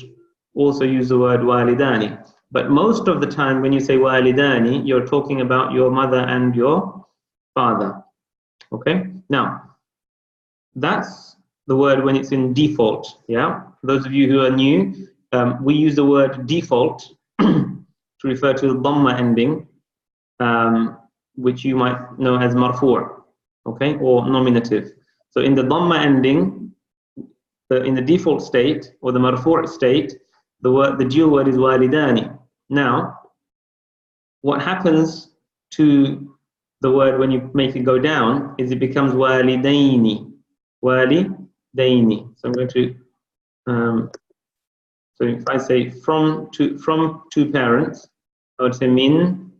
also use the word walidani. But most of the time when you say walidani, you're talking about your mother and your father. Okay, now that's the word when it's in default. Yeah, for those of you who are new, we use the word default to refer to the dhamma ending, which you might know as marfu', okay, or nominative. So in the dhamma ending, in the default state or the marfu' state, the dual word is walidani. Now, what happens to the word when you make it go down is it becomes walidaini. Walidaini. So I'm going to so if I say from two parents, I would say min,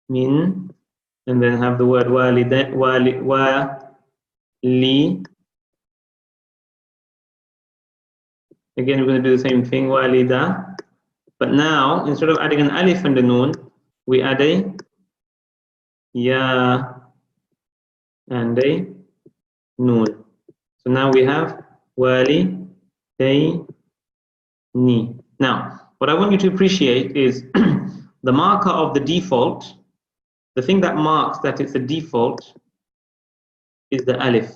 and then have the word wali. Again, we're going to do the same thing, walida. But now, instead of adding an alif and a noon, we add a ya and a noon. So now we have wali, day, ni. Now, what I want you to appreciate is the marker of the default, the thing that marks that it's a default is the alif.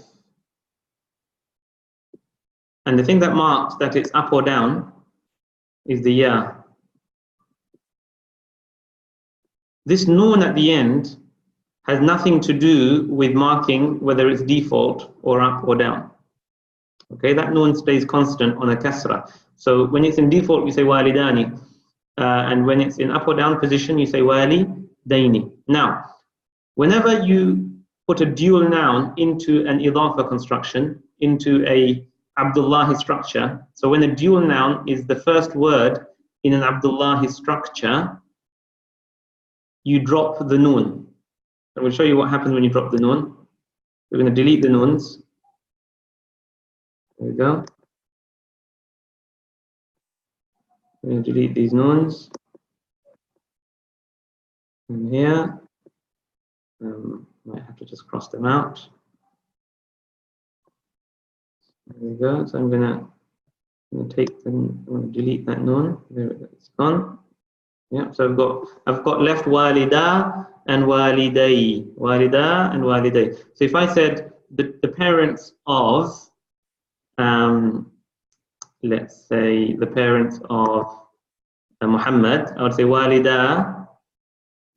And the thing that marks that it's up or down is the ya. This noon at the end has nothing to do with marking whether it's default or up or down. Okay, that noon stays constant on a kasra. So when it's in default, you say walidani. And when it's in up or down position, you say walidaini. Now, whenever you put a dual noun into an idafa construction, into a Abdullahi structure, so when a dual noun is the first word in an Abdullahi structure, you drop the noon. I will show you what happens when you drop the noon. We're going to delete the noons. There we go. We're going to delete these noons. And here, might have to just cross them out. There we go. So I'm going to take them. I'm going to delete that noon. There we go. It's gone. Yeah. So I've got left walida and waliday. Walida and waliday. So if I said the parents of, let's say the parents of Muhammad, I would say walida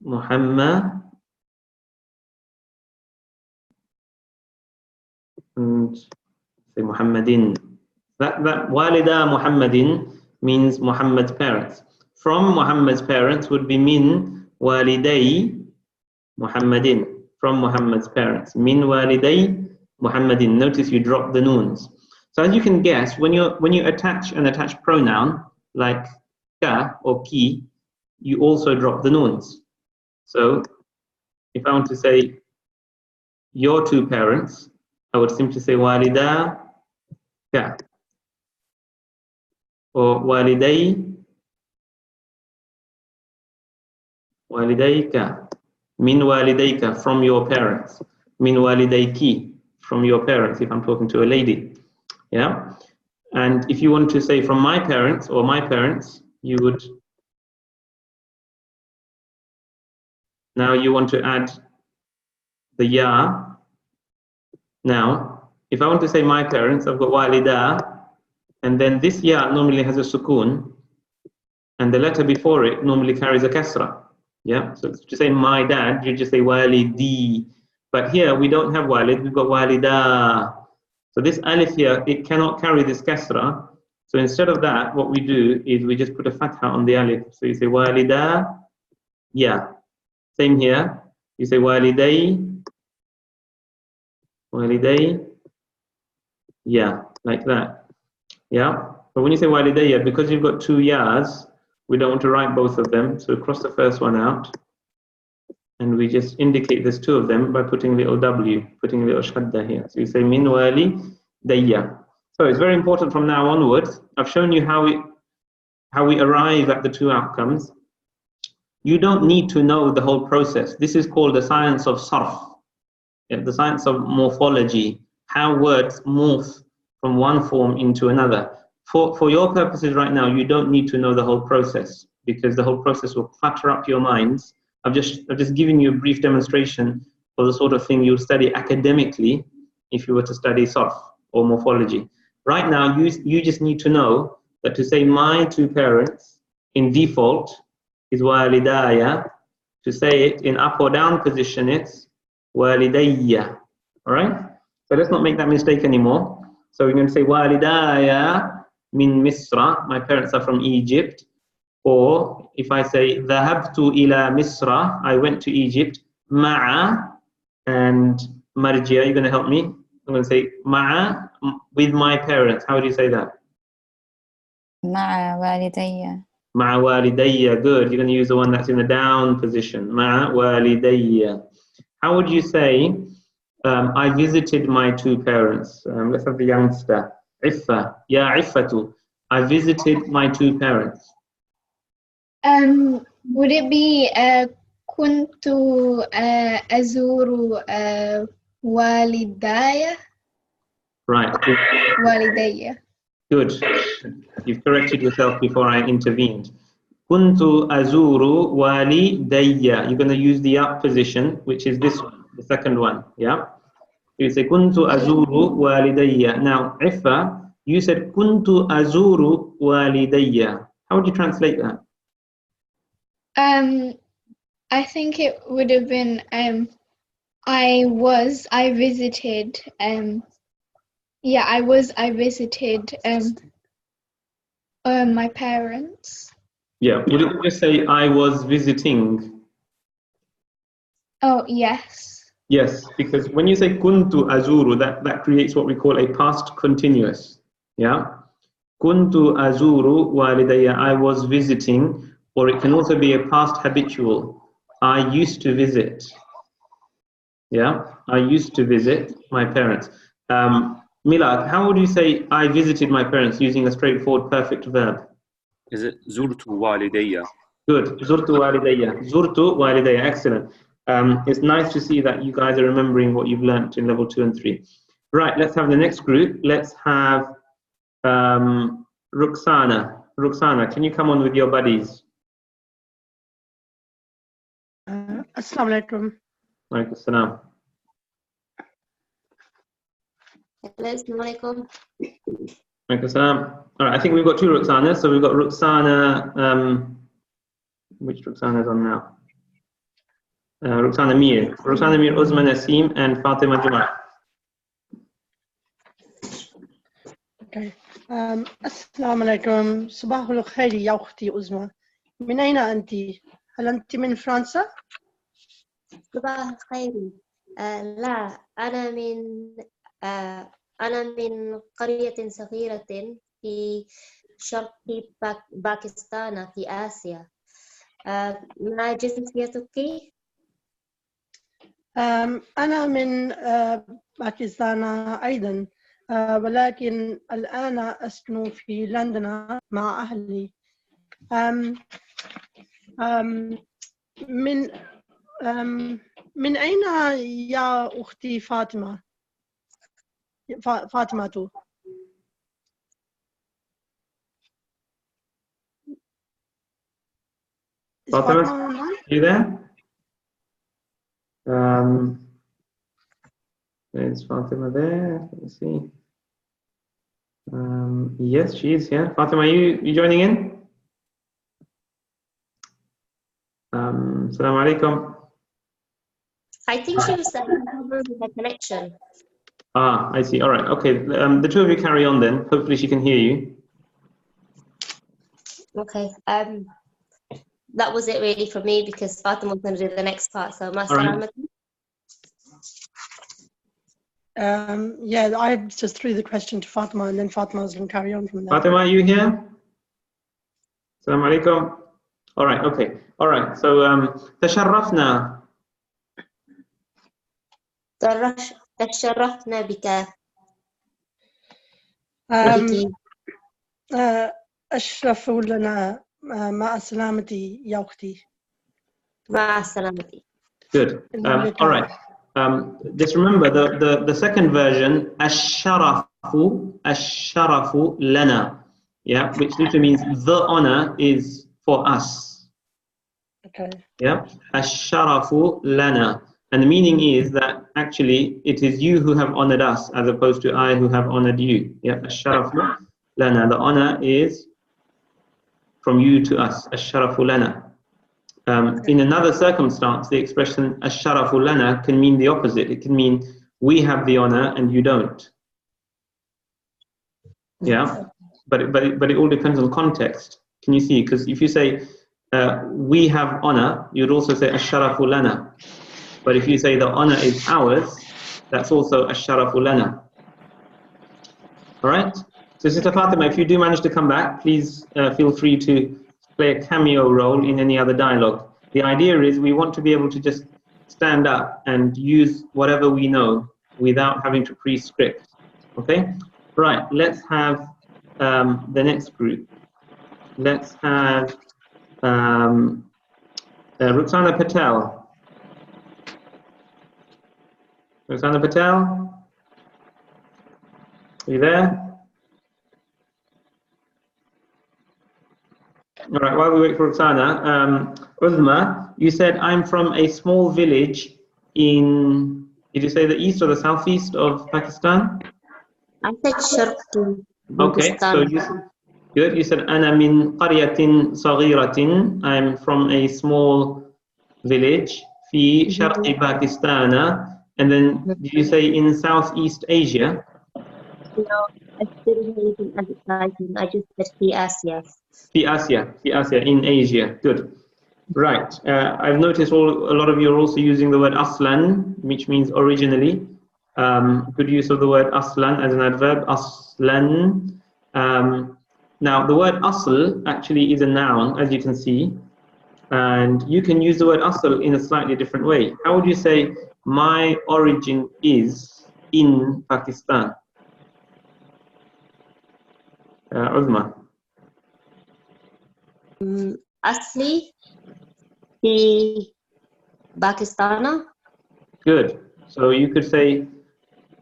Muhammad and say Muhammadin. That walida Muhammadin means Muhammad's parents. From Muhammad's parents would be min waliday Muhammadin. From Muhammad's parents, min waliday Muhammadin. Notice you drop the noons. So as you can guess, when you attach an attached pronoun like ka or ki, you also drop the noons. So if I want to say your two parents, I would simply say walida ka or walidayka, min walidayka, from your parents, min walidayki, from your parents, if I'm talking to a lady. Yeah, and if you want to say from my parents or my parents, you would Now you want to add the ya. Now, if I want to say my parents, I've got walida, and then this ya normally has a sukoon, and the letter before it normally carries a kasra. Yeah, so to say my dad, you just say walidi. But here we don't have walid, we've got walida. So this alif here, it cannot carry this kasra. So instead of that, what we do is we just put a fatha on the alif. So you say walida, yeah. Same here. You say waliday, waliday, yeah, like that. Yeah. But when you say walidayya, because you've got two yas, we don't want to write both of them. So cross the first one out. And we just indicate there's two of them by putting little W, putting little shadda here. So you say min walidayya. So it's very important from now onwards. I've shown you how we arrive at the two outcomes. You don't need to know the whole process. This is called the science of sarf, the science of morphology, how words morph from one form into another. For your purposes right now, you don't need to know the whole process, because the whole process will clutter up your minds. I've just given you a brief demonstration for the sort of thing you'll study academically if you were to study sarf or morphology. Right now, you just need to know that to say my two parents in default is walidaya. To say it in up or down position, it's walidayya. All right? So let's not make that mistake anymore. So we're going to say walidaya min Misra. My parents are from Egypt. Or if I say dhahabtu ila Misra, I went to Egypt. Ma'a and marjia. You're going to help me? I'm going to say ma'a with my parents. How do you say that? Ma'a walidayya. Ma'a walidayya. Good. You're going to use the one that's in the down position. Ma'a walidayya. How would you say I visited my two parents? Let's have the youngster. Iffa. Ya Iffatu. I visited my two parents. Would it be kuntu azuru walidaya? Right. Walidayya. Good. You've corrected yourself before I intervened. Kuntu azuru walidayya. You're going to use the up position, which is this one, the second one. Yeah? You say kuntu azuru walidayya. Now, Iffa, you said kuntu azuru walidayya. How would you translate that? I think it would have been I visited I visited my parents. Yeah, would it just say I was visiting? Oh, yes. Yes, because when you say kuntu azuru, that creates what we call a past continuous. Yeah? Kuntu azuru walidayya, I was visiting, or it can also be a past habitual. I used to visit. Yeah, I used to visit my parents. Milad, how would you say I visited my parents using a straightforward perfect verb? Is it zurtu walidayya? Good. Zurtu walidayya. Zurtu walidayya. Excellent. It's nice to see that you guys are remembering what you've learnt in level 2 and 3. Right, let's have the next group. Let's have Ruxana. Ruxana, can you come on with your buddies? Assalamu alaikum. Alaikum assalam. Assalamu alaikum. Alaikum assalam. All right, I think we've got two Ruxanas. So we've got Ruxana, which Ruxana is on now? Ruxana Mir. Ruxana Mir, Uzma Nasim, and Fatima Jumat. Okay. السلام عليكم. صباح الخير يا أختي أزمة. من أين أنت؟ هل أنت من فرنسا؟ صباح الخير. لا، أنا من قرية صغيرة في شرق باكستان في آسيا. ما جنسيتك؟ أنا من باكستان أيضا، ولكن الآن أسكن في لندن مع أهلي. من أين يا أختي فاطمة؟ فاطمة. Fatima, are you there? Is Fatima there? Let me see. Yes, she is here. Fatima, you joining in? Assalamu alaikum. I think she was having problem with her connection. Ah, I see. All right. Okay. The two of you carry on then. Hopefully she can hear you. Okay. That was it really for me because Fatima was going to do the next part. So, ma right. Yeah, I just threw the question to Fatima, and then Fatima was going to carry on from there. Fatima, are you here? Assalamu alaikum. All right. Okay. All right. So, tasharrafna. تشرفنا بك. أشرفوا لنا مع سلامتي يا أختي. مع سلامتي. Good. All right. Just remember the second version, ash-sharafu lana. Yeah, which literally means the honor is for us. Okay. Yeah, ash-sharafu lana. And the meaning is that actually it is you who have honored us as opposed to I who have honored you. Yeah, ash-sharafu lana. The honor is from you to us. Ash-sharafu lana. In another circumstance, the expression ash-sharafu lana can mean the opposite. It can mean we have the honor and you don't. Yeah, but it all depends on context. Can you see? Because if you say we have honor, you'd also say ash-sharafu lana. But if you say the honor is ours, that's also ash-sharafu lana. All right. So Sister Fatima, if you do manage to come back, please feel free to play a cameo role in any other dialogue. The idea is we want to be able to just stand up and use whatever we know without having to pre-script. Okay? Right, let's have the next group. Let's have Ruxana Patel. Ruxana Patel? Are you there? All right, while we wait for Ruxana, Uzma, you said I'm from a small village in, did you say the east or the southeast of Pakistan? I said Sharqi. Okay, so good. You said أنا من قرية صغيرة. I'm from a small village في شرق باكستان. And then did you say in Southeast Asia? No, I didn't hear anything advertising. I just said في آسيا. في Asia, in Asia. Good. Right. I've noticed a lot of you are also using the word aslan, which means originally. Good use of the word aslan as an adverb, aslan. Now, the word asl actually is a noun, as you can see. And you can use the word asl in a slightly different way. How would you say, my origin is in Pakistan? Uzma. Asli في Pakistan. Good. So you could say,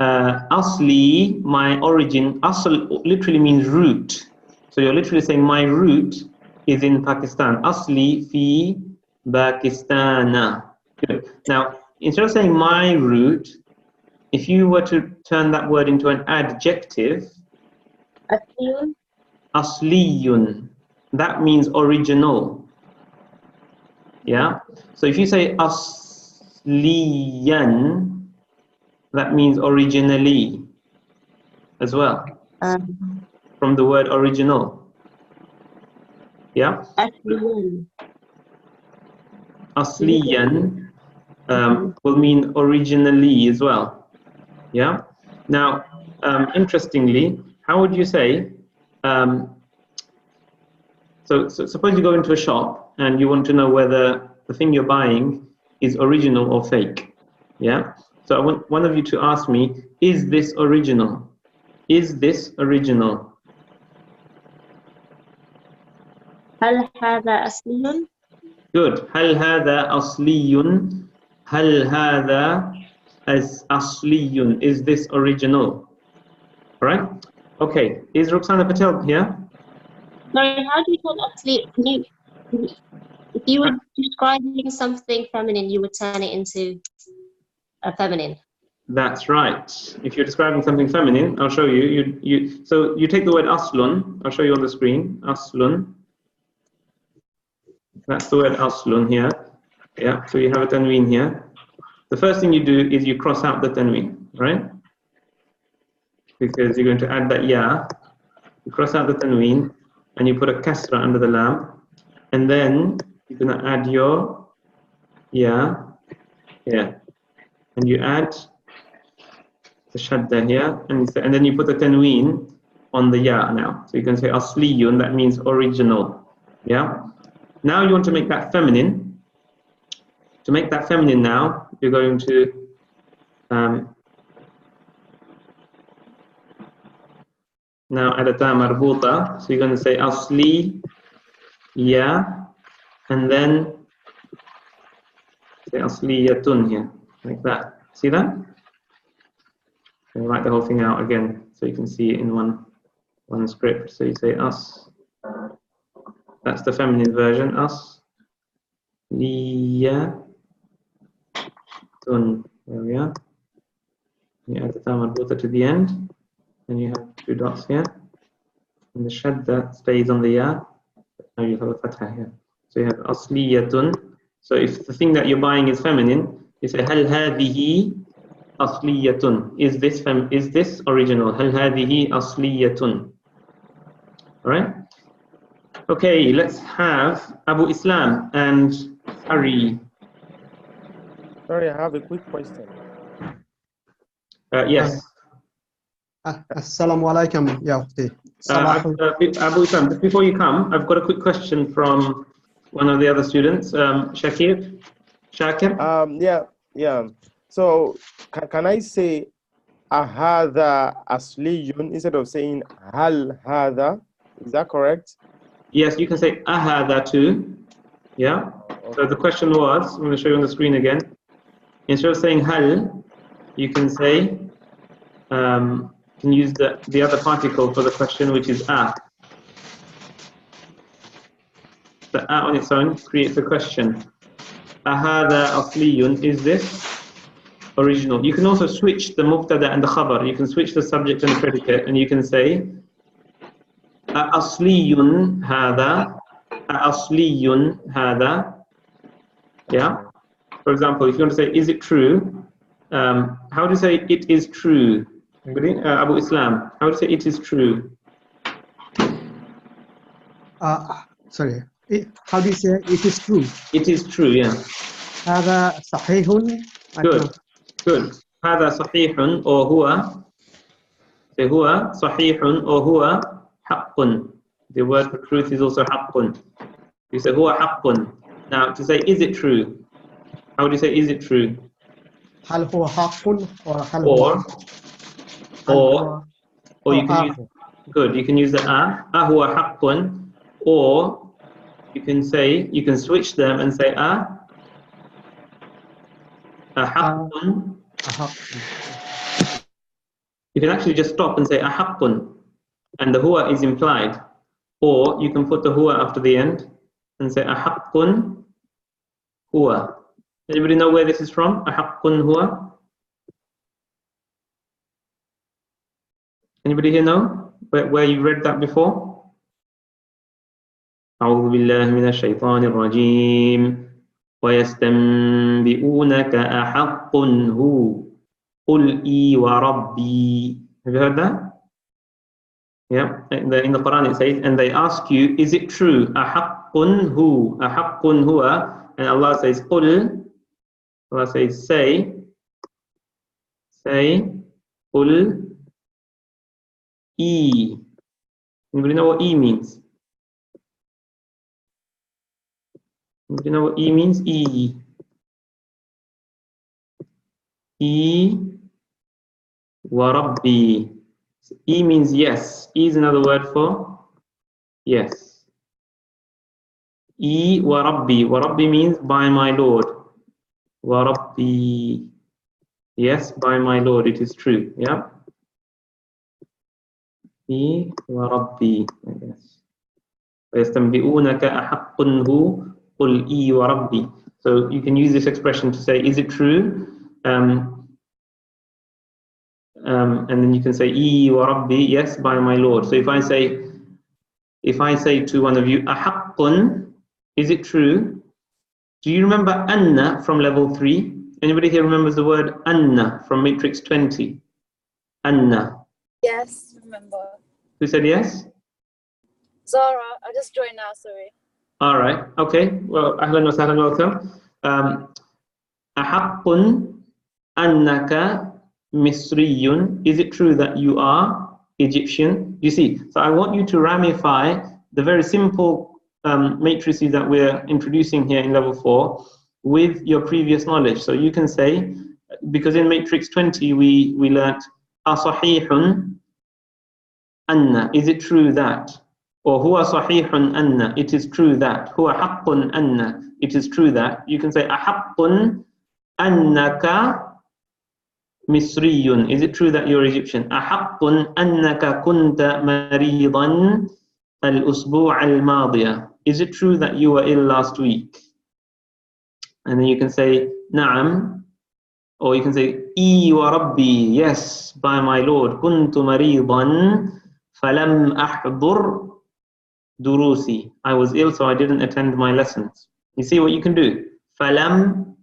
asli, my origin. Asl literally means root. So you're literally saying my root is in Pakistan. Asli fi Pakistan. Good. Now, instead of saying my root, if you were to turn that word into an adjective, Asliyun. Asliyun, that means original. Yeah. So if you say asliyan, that means originally as well. From the word original. Yeah. Asliyan. Asliyan will mean originally as well. Yeah. Now, interestingly, how would you say? So suppose you go into a shop and you want to know whether the thing you're buying is original or fake. Yeah. So I want one of you to ask me, is this original? Is this original? هل هذا أصلي؟ Good. هل هذا أصلي؟ هل هذا أصلي? Is this original? All right. Okay. Is Ruxana Patel here? Sorry, how do you turn asli? If you were describing something feminine, you would turn it into feminine. That's right. If you're describing something feminine, I'll show you. So you take the word aslun. I'll show you on the screen. Aslun. That's the word aslun here. Yeah. So you have a tanween here. The first thing you do is you cross out the tanween, right? Because you're going to add that ya. You cross out the tanween and you put a kasra under the lam, and then you're going to add your ya here, and you add the shadda here, and then you put the tanween on the ya now. So you can say asliyun, that means original. Yeah. Now you want to make that feminine. To make that feminine now, you're going to now add a ta marbuta. So you're going to say asli, ya, and then say asliyatun here, like that. See that? And write the whole thing out again so you can see it in one script. So you say as. That's the feminine version. As, liya, tun. There we are. You add the ta marbuta to the end. And you have two dots here, and the shadda stays on the ya. Now you have a fatha here. So you have asliyatun. So if the thing that you're buying is feminine, you say hal hadhihi asliyatun. Is this original? Hal hadhihi asliyatun. All right. Okay, let's have Abu Islam and Hari. Sorry, I have a quick question. Yes. Assalamu alaikum, ya ukhti. Abu Islam, just before you come, I've got a quick question from one of the other students, Shakir. Yeah. So can I say ahadha asliyun instead of saying hal hadha? Is that correct? Yes, you can say ahadha too. Yeah. Okay. So the question was, I'm going to show you on the screen again. Instead of saying hal, you can say can use the other particle for the question, which is a. The a on its own creates a question. Ahada asliyun, is this original? You can also switch the mubtada and the khabar. You can switch the subject and the predicate, and you can say asliyun hada, asliyun hada. Yeah. For example, if you want to say, is it true? How do you say it is true? Abu Islam, how do you say it is true? Sorry. How do you say it is true? It is true, yeah. هذا صحيح. Good. هذا صحيح or هو. Say هو صحيح or هو حق. The word for truth is also حق. You say هو حق. Now to say is it true? How do you say is it true? هل هو حق or هل هو or you can use, good, you can use the huwa haqqun, or you can switch them and say haqqun. You can actually just stop and say haqqun, and the huwa is implied, or you can put the huwa after the end and say haqqun huwa. Anybody know where this is from? Haqqun huwa? Anybody here know where you read that before? أعوذ بالله من الشيطان الرجيم ويستنبئونك أحق هو قل إي وربي. Have you heard that? Yeah. In the Quran it says, and they ask you, is it true? أحق هو أحق هو. And Allah says, قل. Allah says, say. قل E. Anybody know what E means? Anybody know what E means? E. Wa Rabbi. E means yes. E is another word for yes. E wa Rabbi. Wa Rabbi means by my Lord. Wa Rabbi. Yes, by my Lord, it is true. Yeah. E wa Rabbi, I guess. وَيَسْتَنْبِئُونَكَ أَحَقٌّ قُلْ إِي وَرَبِّي. So you can use this expression to say, is it true? and then you can say I wa Rabbi, yes, by my Lord. So if I say to one of you, ahaqqun, is it true? Do you remember anna from level 3? Anybody here remembers the word anna from matrix 20? Anna. Yes, remember. Who said yes? Zara, I just joined now, sorry. All right, okay. Well, ahlan wa sahlan, welcome. Ahaqqun annaka misriyun. Is it true that you are Egyptian? You see, so I want you to ramify the very simple matrices that we're introducing here in level 4 with your previous knowledge. So you can say, because in matrix 20 we learnt asahihun anna, is it true that? Or huwa sahihun anna, it is true that. Huwa haqqun anna, it is true that. You can say ahaqqun annaka misriyun, is it true that you're Egyptian? Ahaqqun annaka kunta maridan al-usbu' al-madiya, is it true that you were ill last week? And then you can say na'am, or you can say I wa Rabbi, yes, by my Lord, kuntu maridan falam ahdur durusi, I was ill so I didn't attend my lessons. You see what you can do? Falam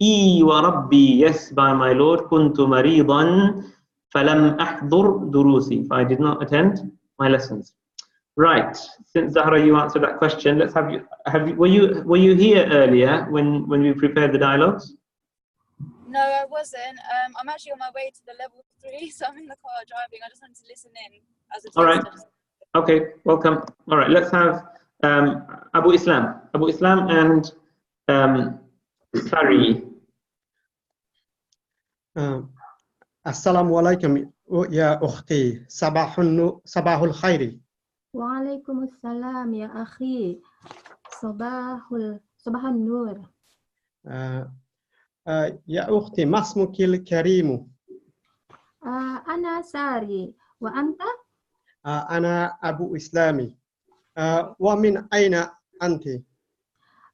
I wa Rabbi, yes, by my Lord, kuntu maridan falam ahdur durusi, I did not attend my lessons. Right, since Zahra you answered that question, let's have you, were you here earlier when we prepared the dialogues? No, I wasn't. I'm actually on my way to the level 3, so I'm in the car driving. I just wanted to listen in as a tester. All right. Okay, welcome. All right, let's have Abu Islam and Sari. Assalamu alaikum ya ukhti, sabahul khairi. Wa alaikum assalam ya akhi, sabahun nur. Ya ukhti, ma ismukil karimu? Ana Sari, wa anta? Ana Abu Islami. Wa min aina anti?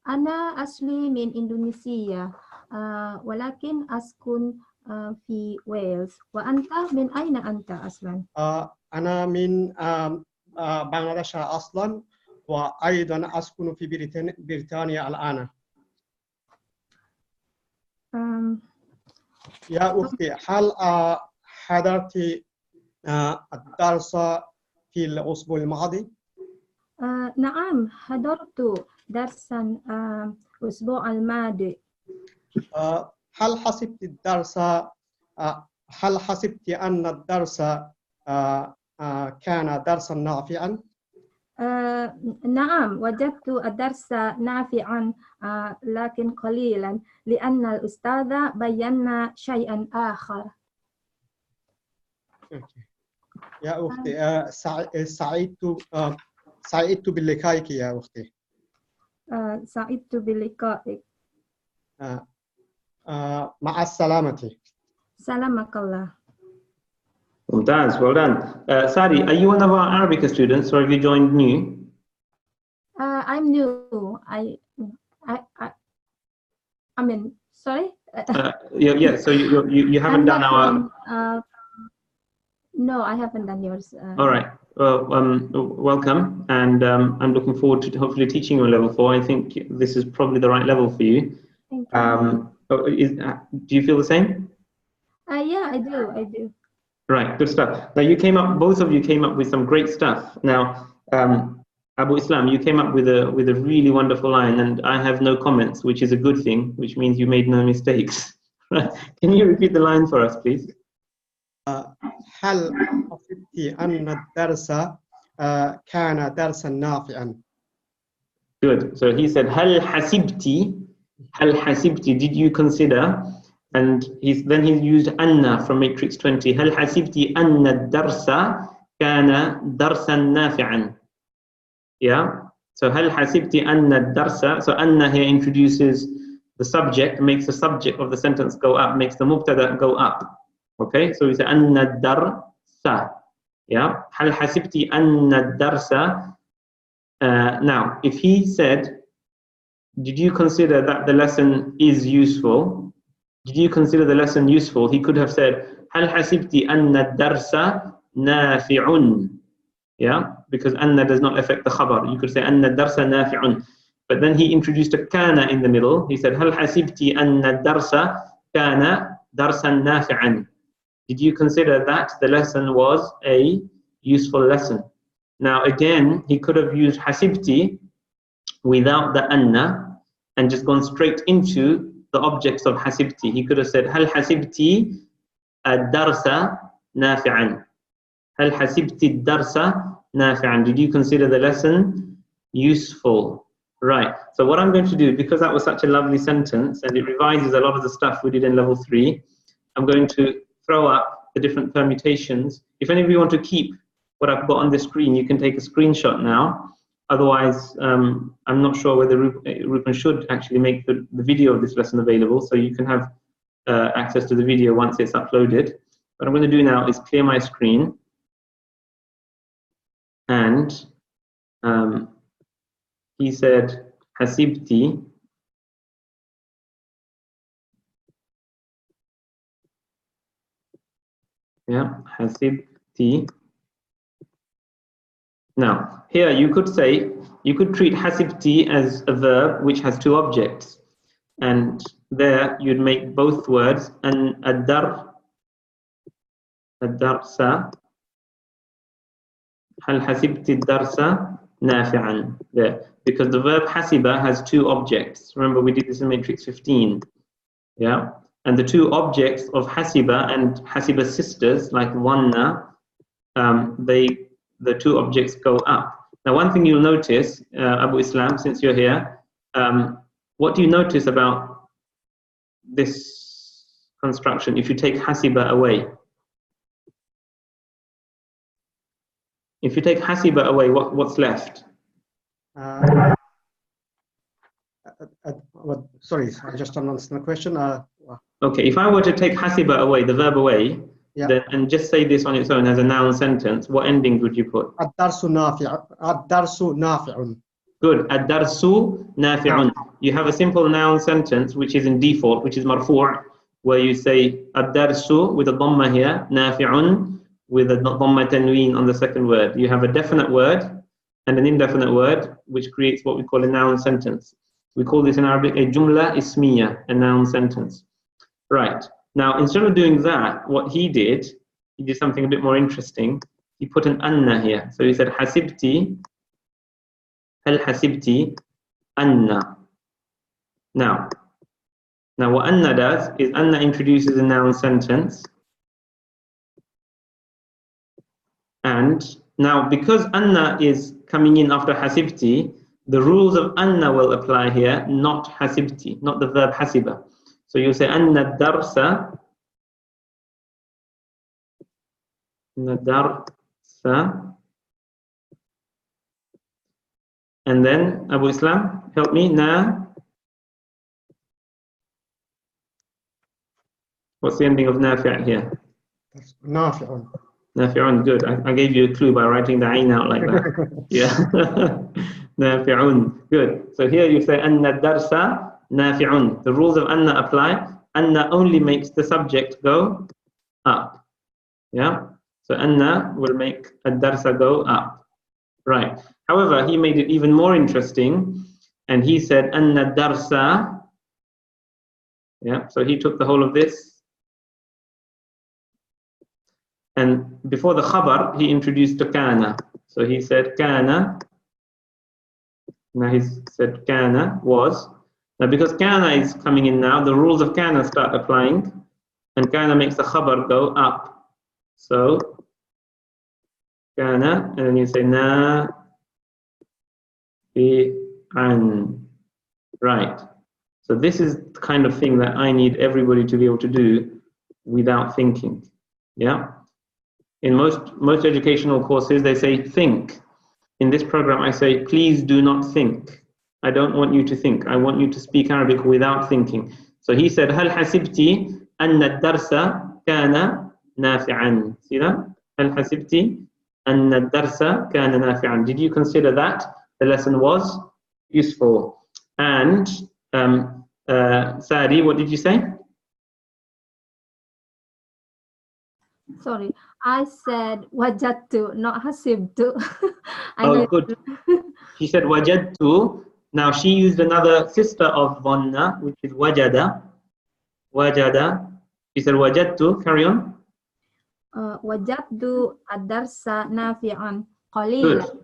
Ana asli min Indonesia, walakin askun fi Wales. Wa anta min aina anta aslan? Ana min Bangladesh aslan, wa aidan askunu fi Britania al-ana. يا أختي هل حضرت الدرس في الأسبوع الماضي؟ نعم حضرت درسا الأسبوع الماضي. هل حسبت أن الدرس كان درسا نافعا؟ نعم وجدت الدرس نافعا لكن قليلا لأن الأستاذ بيّن شيئا آخر. يا أختي سعدت بلقائك يا أختي. سعدت بلقائك. مع السلامة. سلامك الله. Mumtaz, well done. Sari, are you one of our Arabica students or have you joined new? I'm new. I mean, sorry? Yeah, so you haven't done our... no, I haven't done yours. All right. Well, welcome. And I'm looking forward to hopefully teaching you on level 4. I think this is probably the right level for you. Thank you. Do you feel the same? Yeah, I do. Right, good stuff. Now both of you came up with some great stuff. Now, Abu Islam, you came up with a really wonderful line, and I have no comments, which is a good thing, which means you made no mistakes. Can you repeat the line for us, please? هل حسبت أن الدرس كان درسا نافعا؟ Good. So he said, هل حسبتي, did you consider? And then he used anna from matrix 20. هل حسبتي أن الدرس كان درسا نافعا? Yeah. So هل حسبتي أن الدرس. So anna here introduces the subject, makes the subject of the sentence go up, makes the mubtada go up. Okay. So we say أن الدرس. Yeah. هل حسبتي أن الدرس. Now, if he said, did you consider that the lesson is useful? Did you consider the lesson useful? He could have said, هل حسبت أن الدرس نافع? Yeah, because أن does not affect the khabar. You could say أن الدرس نافع. But then he introduced a kana in the middle. He said, هل حسبت أن الدرس كان درسا نافعا? Did you consider that the lesson was a useful lesson? Now again, he could have used حسبتي without the anna and just gone straight into the objects of حسبتي. He could have said, هل حسبتي الدرس نافعا? هل حسبتي الدرس نافعا? Did you consider the lesson useful? Right. So what I'm going to do, because that was such a lovely sentence and it revises a lot of the stuff we did in level 3, I'm going to throw up the different permutations. If any of you want to keep what I've got on the screen, you can take a screenshot now. Otherwise, I'm not sure whether Rupan should actually make the video of this lesson available, so you can have access to the video once it's uploaded. What I'm going to do now is clear my screen, and he said hasibti. Yeah, hasibti. Now, here you could say, you could treat hasibti as a verb which has two objects. And there you'd make both words an ad-darsa. هل حسبت الدرس نافعا? There, because the verb hasiba has two objects. Remember, we did this in matrix 15. Yeah, and the two objects of hasiba and hasiba sisters, like wanna, the two objects go up. Now, one thing you'll notice, Abu Islam, since you're here, what do you notice about this construction if you take hasiba away? If you take hasiba away, what's left? Sorry, I just don't understand the question. Okay, if I were to take hasiba away, the verb away, yeah, then, and just say this on its own as a noun sentence, what endings would you put? Ad-darsu nafi'un. Good. Ad-darsu nafi'un. You have a simple noun sentence which is in default, which is marfu', where you say ad-darsu with a dhamma here, nafi'un with a dhamma tanween on the second word. You have a definite word and an indefinite word, which creates what we call a noun sentence. We call this in Arabic a jumla ismiya, a noun sentence. Right. Now, instead of doing that, what he did something a bit more interesting. He put an anna here. So he said, hasibti, hal hasibti, anna. Now what anna does is anna introduces a noun sentence. And now, because anna is coming in after hasibti, the rules of anna will apply here, not hasibti, not the verb hasiba. So you say anna darsa, and then Abu Islam, help me, what's the ending of nafi' here? Nafi'un. Nafi'un, good. I gave you a clue by writing the ayn out like that. Yeah. Nafi'un, good. So here you say anna darsa nafi'un. The rules of anna apply. Anna only makes the subject go up. Yeah. So anna will make ad-darsa go up. Right. However, he made it even more interesting, and he said anna darsa. Yeah. So he took the whole of this, and before the khabar, he introduced the kana. So he said kana. Now he said kana was. Now because kana is coming in now, the rules of kana start applying, and kana makes the khabar go up. So kana, and then you say na fi an. Right. So this is the kind of thing that I need everybody to be able to do without thinking. Yeah. In most educational courses, they say think. In this program, I say, please do not think. I don't want you to think. I want you to speak Arabic without thinking. So he said, هل حسبتي أن الدرس كان نافعا? See that? هل حسبتي أن الدرس كان نافعا? Did you consider that the lesson was useful? And Sari, what did you say? Sorry, I said wajadtu, not hasibtu. I Oh, know. good. She said wajadtu. Now she used another sister of dhanna, which is wajada. Wajada. She said wajadtu. Carry on. Wajadtu ad-darsa nafi'an Good. qalilan.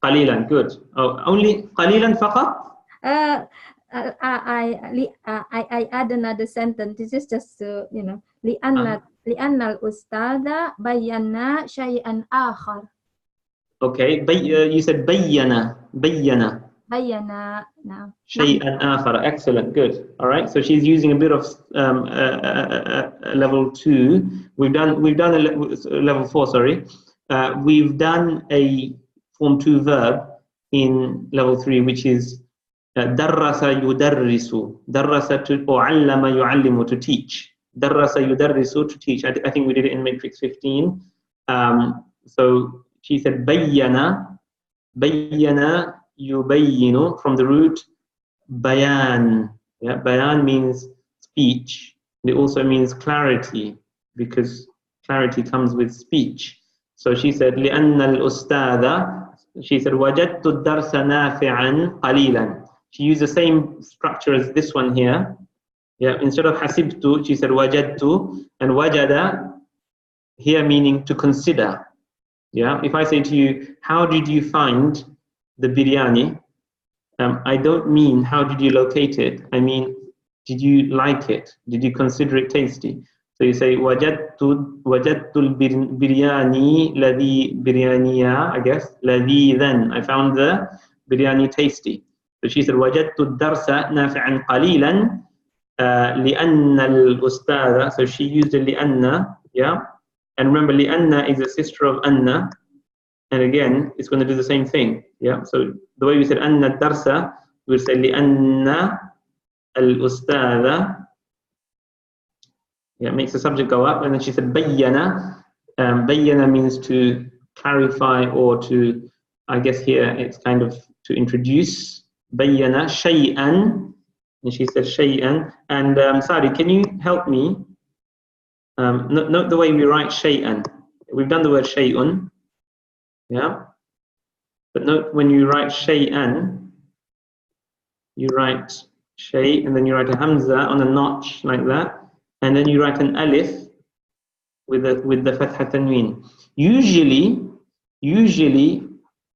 Qalilan. Good. Oh, only qalilan faqat? I add another sentence. This is just to, you know, li'anna al-ustadha bayyana shay'an akhar. Okay. You said bayyana. Bayyana. Bayyana. No. Shay'an akhar. Excellent. Good. All right. So she's using a bit of level 2. We've done level 4. Sorry. We've done a form 2 verb in level 3, which is darrasa yudarrisu. Darrasa or allama yuallimu, to teach. Darrasa yudarrisu, to teach. I think we did it in matrix 15. So she said bayyana. Bayyana yubayyinu, from the root bayan. Yeah, bayan means speech. It also means clarity, because clarity comes with speech. So she said لأن الأستاذ, she said وجدت الدرس نافعا قليلا. She used the same structure as this one here. Yeah, instead of hasibtu, she said wajadtu, and wajada here meaning to consider. Yeah, if I say to you, how did you find the biryani? I don't mean how did you locate it. I mean, did you like it? Did you consider it tasty? So you say wajadtu biryani ladhi biryaniya, I guess, ladhidan. I found the biryani tasty. So she said wajadtu darsa nafi'an qalilan li'anna al-ustadha. So she used a li'anna, yeah. And remember, li'anna is a sister of anna. And again, it's going to do the same thing. Yeah. So the way we said anna darsa, we'll say li'anna al-ustadha. Yeah, it makes the subject go up. And then she said bayyana. Bayyana means to clarify, or to, I guess here it's kind of to introduce. Bayyana shay'an. And she said shay'an. And Sari, can you help me? Note the way we write shay'an. We've done the word shay'un. Yeah. But note when you write shay'an, you write shay, and then you write a hamza on a notch like that, and then you write an alif with the fatha tanween. Usually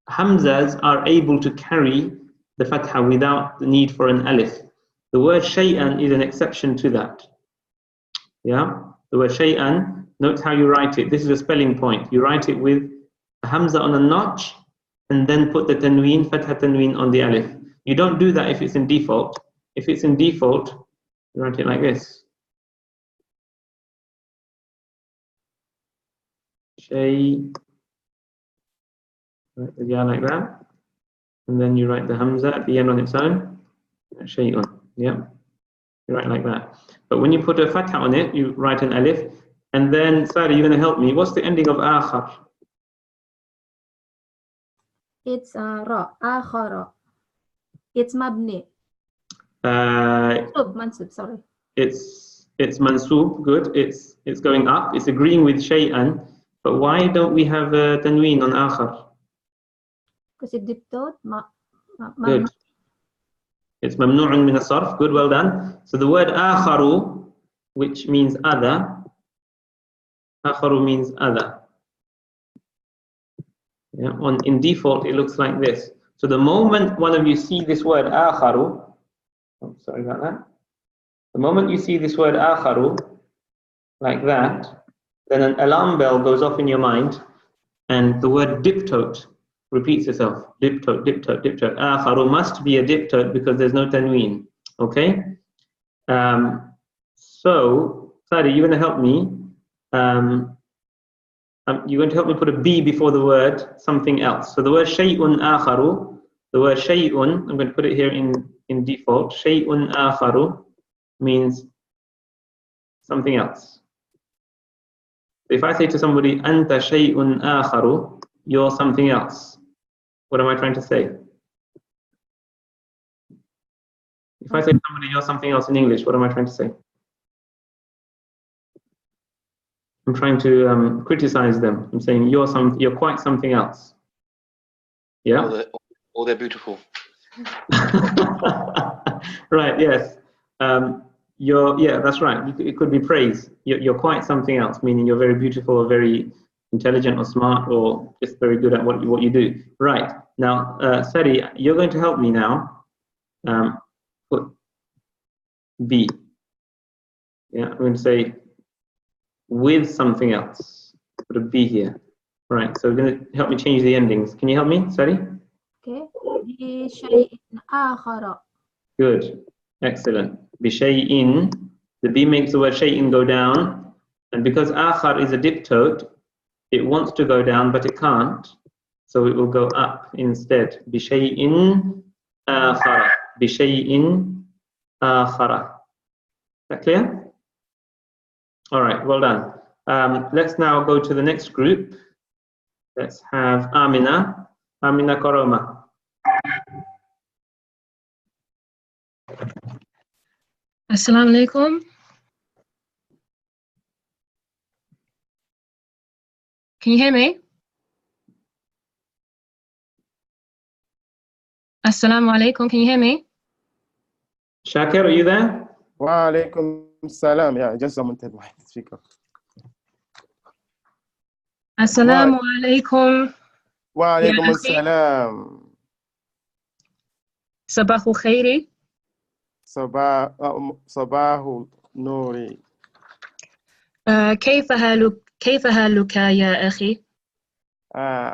hamzas are able to carry the fatha without the need for an alif. The word shay'an is an exception to that. Yeah. The word shay'an, note how you write it. This is a spelling point. You write it with a hamza on a notch, and then put the tanween, fatha tanween, on the alif. You don't do that if it's in default. If it's in default, you write it like this. Shay, write the ya like that, and then you write the hamza at the end on its own. Shay'un, yeah. You write like that. But when you put a fatha on it, you write an alif, and then, Sari, you're going to help me. What's the ending of akhar? It's ra, akhara. It's mabni. Mansub, sorry. It's mansub, good. It's going up. It's agreeing with shay'an. But why don't we have a tanween on akhar? Because it diptote. Good. It's mamnu'un min as-sarf. Good, well done. So the word akharu, which means other, akharu means other. Yeah, in default, it looks like this. So the moment one of you see this word akharu, oh, sorry about that. The moment you see this word akharu, like that, then an alarm bell goes off in your mind, and the word diptote repeats itself. Diptote, diptote, diptote. Akharu must be a diptote because there's no tanween. Okay? So, Sadi, you're going to help me. You're going to help me put a B before the word something else. So the word shay'un akharu, the word shay'un, I'm going to put it here in default. Shay'un akharu means something else. If I say to somebody, anta shay'un akharu, you're something else. What am I trying to say? If I say to somebody, you're something else in English, what am I trying to say? I'm trying to criticize them. I'm saying you're quite something else. Yeah? Or they're beautiful. Right, yes. Yeah, that's right. It could be praise. You're quite something else, meaning you're very beautiful or very intelligent or smart or just very good at what you do. Right. Now, Sari, you're going to help me now. Put be. Yeah, I'm going to say with something else. Put a be here. Right, so you're going to help me change the endings. Can you help me, Sari? Okay. بشيء آخر. Good. Excellent. بشيء. The be makes the word shay'in go down. And because akhar is a diptote, it wants to go down, but it can't. So it will go up instead. بشيء آخر. بشيء آخر. Is that clear? All right, well done. Let's now go to the next group. Let's have Amina. Amina Koroma. Assalamu alaikum. Can you hear me? Assalamu alaikum. Can you hear me? Shakir, are you there? Wa alaikum salam. Yeah, just someone tell my speaker. Assalamu alaikum. Wa alaikum salam. Sabahu khairi. صباح نوري. كيف حالك يا أخي؟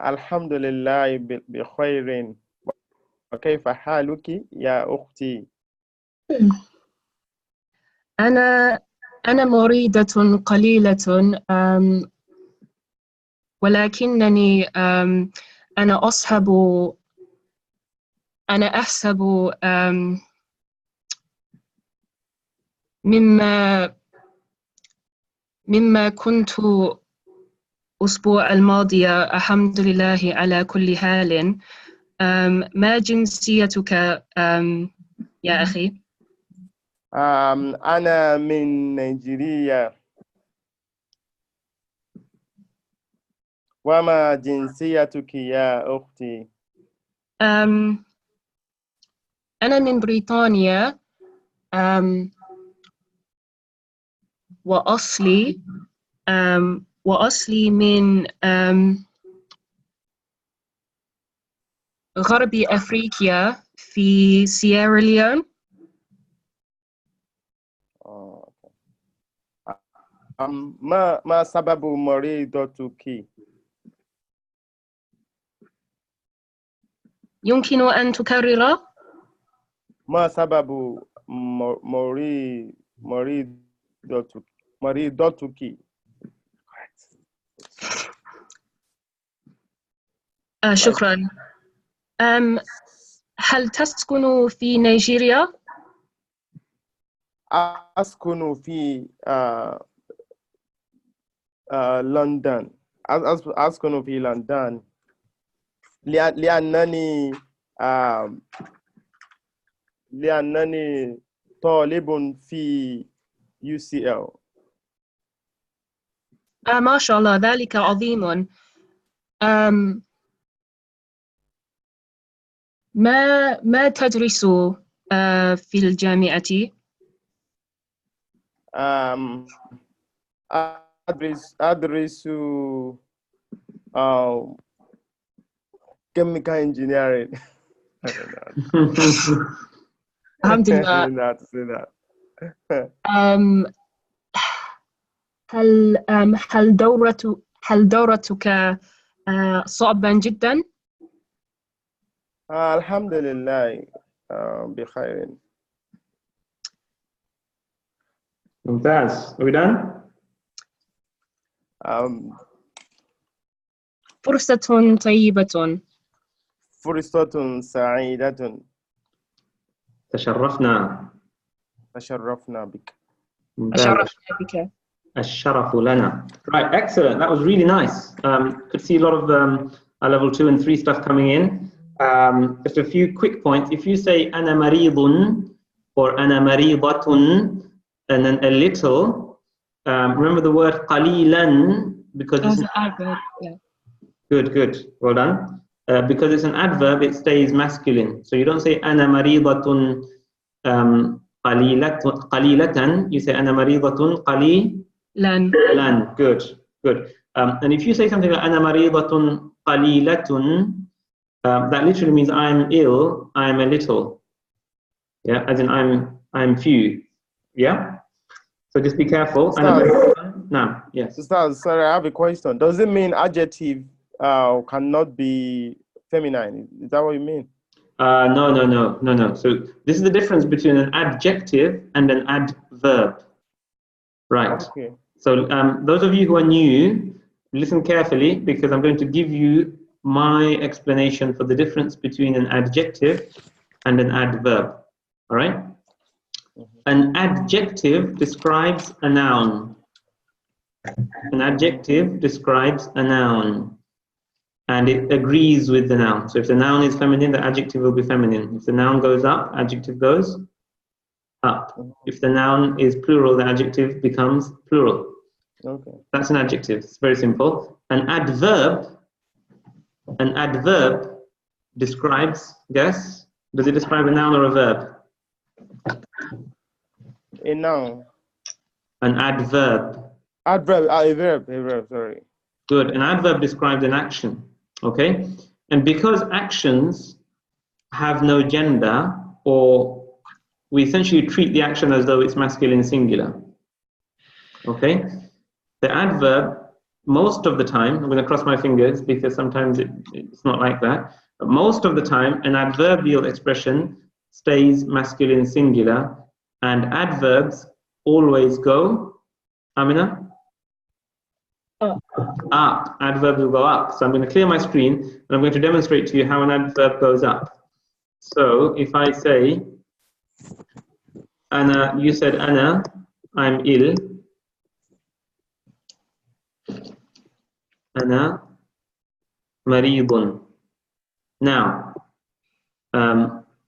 الحمد لله بخير. وكيف حالك يا أختي؟ أنا مريضة قليلة ولكنني أنا أحسب مما كنت أسبوع الماضي الحمد لله على كل حال. ما جنسيتك يا أخي؟ أنا من نيجيريا. وما جنسيتك يا أختي؟ أنا من بريطانيا. وأصلي من غرب أفريقيا في سيراليون. ما سبب مريضتك؟ يمكن أن تكرر؟ ما سبب مريضتك؟ شكرا. هل تسكن في نيجيريا؟ أسكن في لندن. أسكن في لندن لأنني طالب في UCL. ما شاء الله ذلك عظيم. ما تدرس في الجامعة؟ أدرس chemical engineering. الحمد لله. هل دورتك صعبا جدا؟ الحمد لله بخير. ممتاز. Are we done? فرصة طيبة. فرصة سعيدة. تشرفنا بك. تشرفنا بك. الشرف لنا. Right, excellent. That was really nice. Could see a lot of level 2 and 3 stuff coming in. Just a few quick points. If you say أنا مريض or أنا مريضة and then a little, remember the word qalilan because it's an adverb. Yeah. Good. Well done. Because it's an adverb, it stays masculine. So you don't say ana maridatun qalilatan. You say ana maridatun qalilan. Good. And if you say something like ana maridatun qalilatun, that literally means I'm ill, I'm a little. Yeah, as in I'm few. Yeah. So just be careful. No. Yes. Ustadh, sorry, I have a question. Does it mean adjective cannot be feminine? Is that what you mean? No. So this is the difference between an adjective and an adverb. Right. Okay. So those of you who are new, listen carefully because I'm going to give you my explanation for the difference between an adjective and an adverb. All right? An adjective describes a noun. An adjective describes a noun. And it agrees with the noun. So if the noun is feminine, the adjective will be feminine. If the noun goes up, adjective goes up. If the noun is plural, the adjective becomes plural. Okay. That's an adjective. It's very simple. An adverb describes, guess, does it describe a noun or a verb? A noun. An adverb. A verb, sorry. Good. An adverb describes an action. Okay? And because actions have no gender, or we essentially treat the action as though it's masculine singular. Okay? The adverb, most of the time, I'm going to cross my fingers because sometimes it's not like that, but most of the time an adverbial expression stays masculine singular, and adverbs always go, Amina? Up. Adverb will go up. So I'm going to clear my screen and I'm going to demonstrate to you how an adverb goes up. So if I say, Ana, you said Ana, I'm ill. Ana maridun. Now,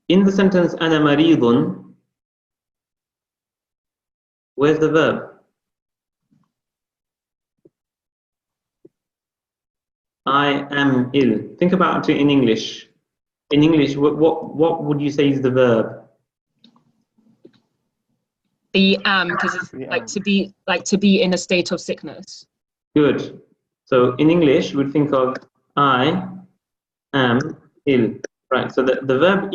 in the sentence Ana maridun, where's the verb? I am ill. Think about it in English. In English, what would you say is the verb? The am, because it's like to be in a state of sickness. Good. So in English, we'd think of I am ill. Right. So the verb.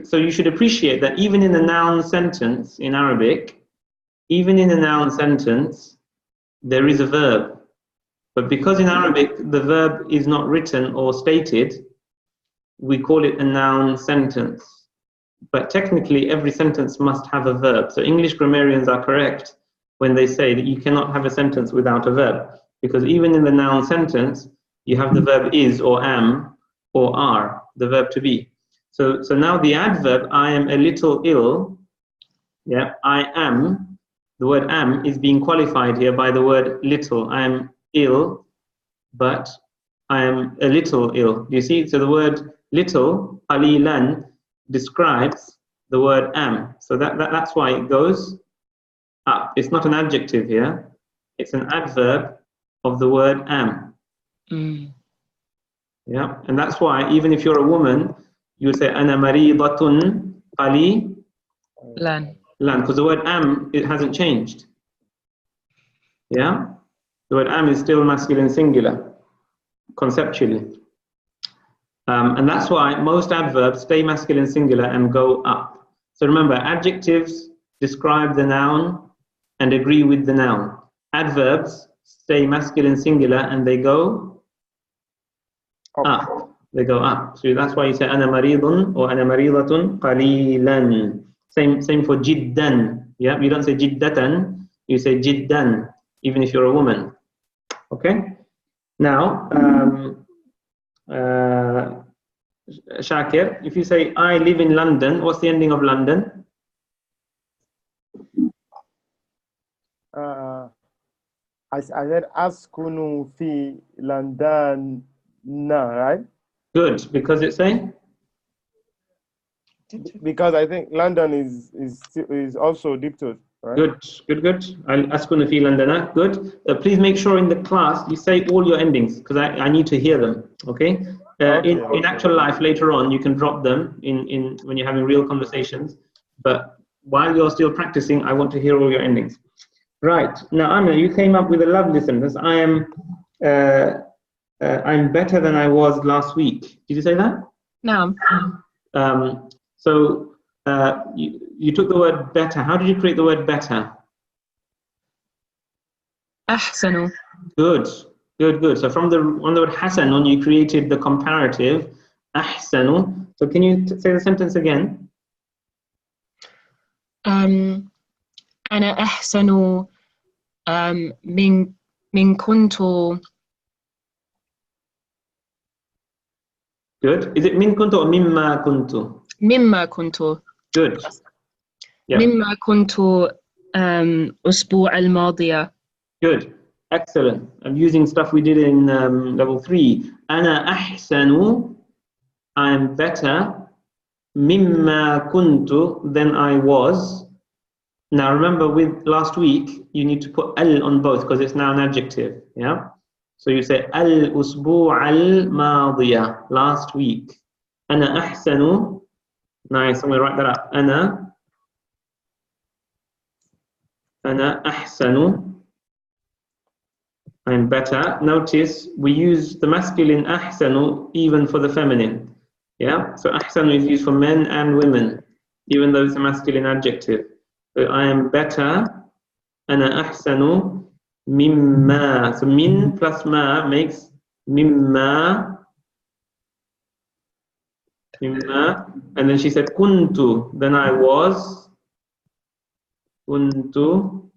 So you should appreciate that even in a noun sentence in Arabic, even in a noun sentence, there is a verb. But because in Arabic the verb is not written or stated, we call it a noun sentence. But technically every sentence must have a verb. So English grammarians are correct when they say that you cannot have a sentence without a verb. Because even in the noun sentence, you have the verb is or am or are, the verb to be. So now the adverb, I am a little ill, yeah, I am, the word am is being qualified here by the word little. I am ill, but I am a little ill. Do you see? So the word little, qalilan, describes the word am. So that's why it goes up. It's not an adjective here. It's an adverb of the word am. Yeah, and that's why even if you're a woman, you would say ana maridatun qalilan, because the word am, it hasn't changed. Yeah, the word am is still masculine singular conceptually. And that's why most adverbs stay masculine singular and go up. So remember, adjectives describe the noun and agree with the noun. Adverbs stay masculine singular and they go up. They go up. So that's why you say ana maridun or ana maridatun qalilan. Same for jiddan. Yeah, you don't say jiddatan, you say jiddan, even if you're a woman. Okay? Now, Shakir, if you say I live in London, what's the ending of London? I said askunu fi London, right? Good, because it's saying? Because I think London is also dictated. right? Good. Al-askunu fi landana. Good. Please make sure in the class you say all your endings because I need to hear them. Okay. In actual life later on you can drop them in when you're having real conversations. But while you're still practicing, I want to hear all your endings. Right. Now, Amina, you came up with a lovely sentence. I'm better than I was last week. Did you say that? No. So you took the word better. How did you create the word better? أحسن. Good. So from the word Hasan, you created the comparative أحسن. So can you say the sentence again? أنا أحسن من كنت. Good. Is it min kuntu or mimma kuntu? مما كنت. Good. Yeah. مما كنت أسبوع الماضية. Good. Excellent. I'm using stuff we did in level 3. أنا أحسن. I'm better. مما كنت than I was. Now remember with last week, you need to put al on both because it's now an adjective. Yeah. So you say al-usbu' al-madiyah, last week. أنا أحسن. Nice. I'm going to write that up. أنا أحسن. I'm better. Notice we use the masculine أحسن even for the feminine. Yeah. So أحسن is used for men and women, even though it's a masculine adjective. So I am better. أنا أحسن مما. So min plus ma makes mimma. And then she said kuntu. Then I was. Kuntu.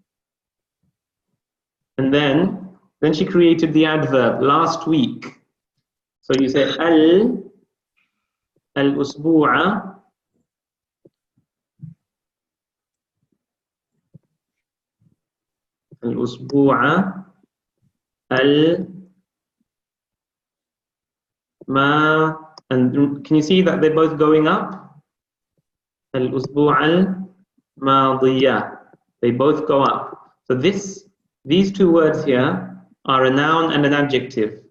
And then she created the adverb last week. So you say al-usbu'a. Al-usbu'a ma, and can you see that they're both going up? Al-usbu' al-madiyah. They both go up. So these two words here are a noun and an adjective.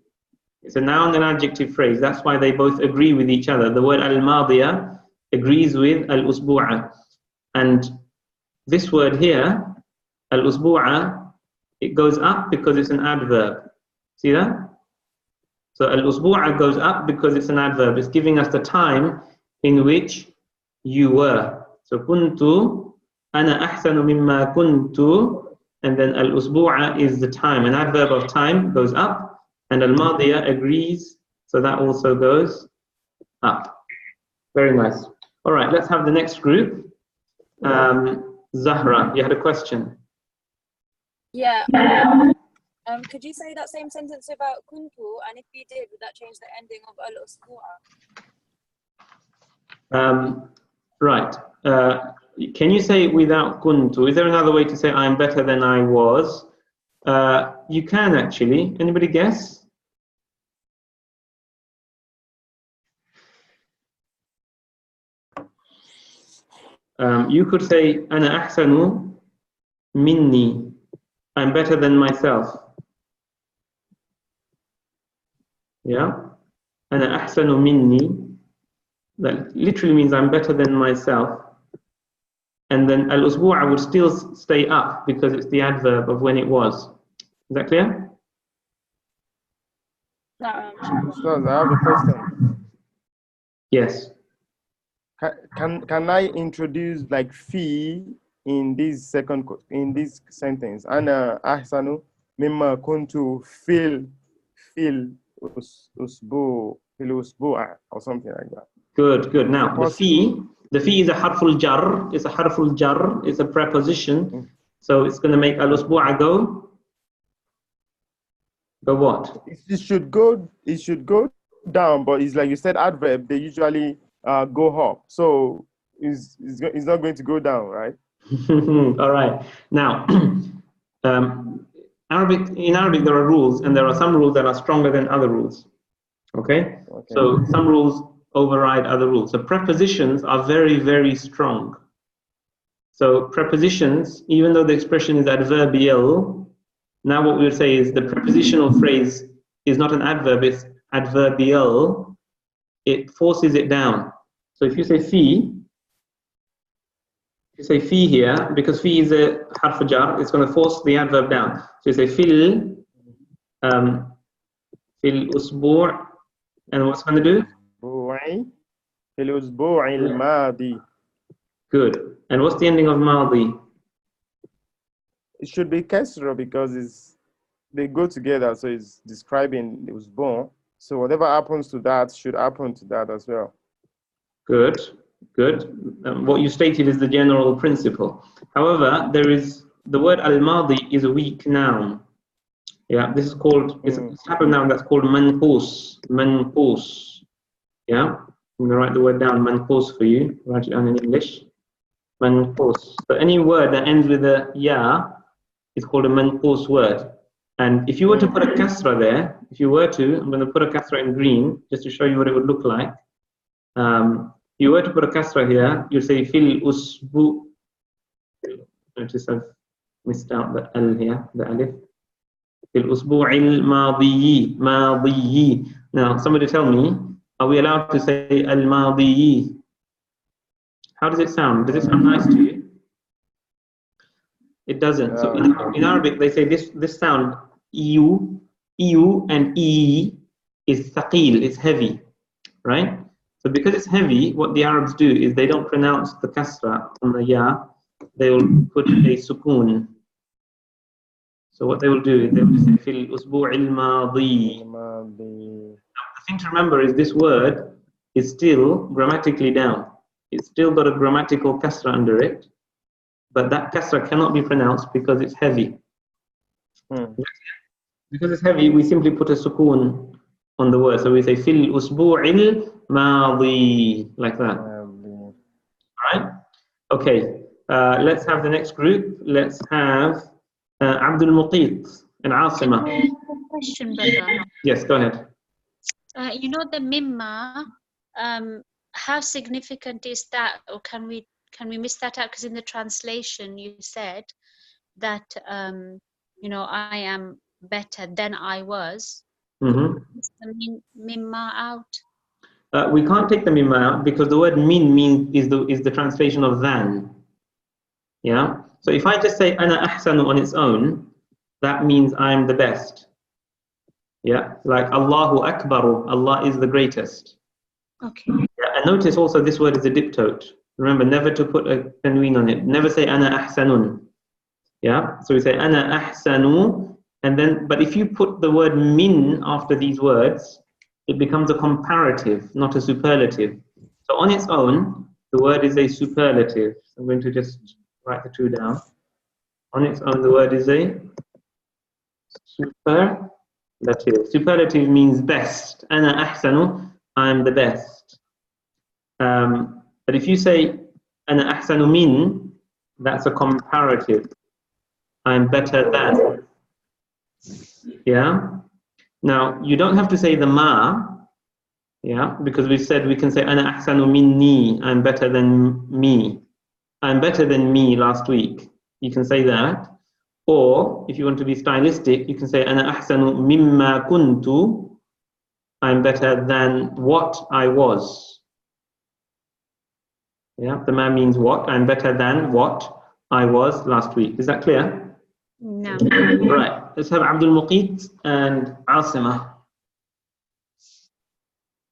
It's a noun and adjective phrase. That's why they both agree with each other. The word al-madiyah agrees with al-usbu'a. And this word here, al-usbu'a, it goes up because it's an adverb. See that? So al-usbu'a goes up because it's an adverb. It's giving us the time in which you were. So kuntu, ana ahsanu mimma kuntu, and then al-usbu'a is the time. An adverb of time goes up, and al-madiyah agrees, so that also goes up. Very nice. All right, let's have the next group. Zahra, you had a question. Yeah. Could you say that same sentence about kuntu? And if you did, would that change the ending of al-usbu'a? Right. Can you say it without kuntu? Is there another way to say I'm better than I was? You can actually. Anybody guess? You could say ana ahsanu minni. I'm better than myself. Yeah? Ana ahsanu minni. That literally means I'm better than myself. And then al-usbu'a would still stay up because it's the adverb of when it was. Is that clear? Ustadh, I have a question. Yes. Can I introduce like fi in this sentence? Ana ahsanu mimma kuntu fil usbu'a or something like that. Good. Now the fi is a harful jar. It's a harful jar. It's a preposition. So it's going to make al-usbu'a go what? It should go down, but it's like you said, adverb. They usually go up. So it's not going to go down, right? All right. Now, in Arabic there are rules, and there are some rules that are stronger than other rules. Okay. So some rules override other rules. So prepositions are very, very strong. So prepositions, even though the expression is adverbial, now what we would say is the prepositional phrase is not an adverb, it's adverbial. It forces it down. So if you say fi, you say fi here, because fi is a harf jar, it's going to force the adverb down. So you say fil usbu', and what's going to do? Fil usbu' al-madi. Good. And what's the ending of madi? It should be kasra because they go together, so it's describing it was born. So whatever happens to that should happen to that as well. Good, good. What you stated is the general principle. However, there is the word al-madi is a weak noun. Yeah, this is called, it's a type of noun that's called manqus. Manqus. Yeah, I'm going to write the word down, manqus, for you. Write it down in English. Manqus. So any word that ends with a ya is called a manqus word. And if you were to put a kasra there, if you were to, I'm going to put a kasra in green just to show you what it would look like. If you were to put a kasra here, you say fil usbu. Notice I've missed out the al here, the alif. Fil usbu'il madiyi, madiyi. Now, somebody tell me, are we allowed to say al madiyi? How does it sound? Does it sound nice to you? It doesn't. So in Arabic, they say this sound eu and e is thaqil, it's heavy, right? So because it's heavy, what the Arabs do is they don't pronounce the kasra on the ya, they will put a sukoon. So what they will do is they will say fil usbu'il madi. The thing to remember is this word is still grammatically down. It's still got a grammatical kasra under it, but that kasra cannot be pronounced because it's heavy. Because it's heavy, we simply put a sukoon on the word. So we say fil usbu'il madi, like that. Alright? Okay, let's have the next group. Let's have Abdul Muqit and Asima. Question, brother. Yes, go ahead. You know the mimma, how significant is that, or can we miss that out? Because in the translation you said that you know, I am better than I was. Is the mimma out? We can't take the mimma out because the word min is the translation of than. Yeah. So if I just say ana ahsanu on its own, that means I'm the best. Yeah. Like Allahu Akbaru, Allah is the greatest. Okay. Yeah, and notice also this word is a diptote. Remember, never to put a tanween on it. Never say ana ahsanun. Yeah. So we say ana ahsanu, and then, but if you put the word min after these words, it becomes a comparative, not a superlative. So on its own, the word is a superlative. I'm going to just write the two down. On its own, the word is a superlative. Superlative means best. Ana ahsanu, I'm the best. But if you say ana ahsanu min, that's a comparative. I'm better than. Yeah. Now you don't have to say the ma. Yeah, because we said we can say ana ahsanu minni, I'm better than me. I'm better than me last week. You can say that. Or if you want to be stylistic, you can say ana ahsanu mimma kuntu, I'm better than what I was. Yeah, the ma means what. I'm better than what I was last week. Is that clear? No. Right. Let's have Abdul Muqit and Asima.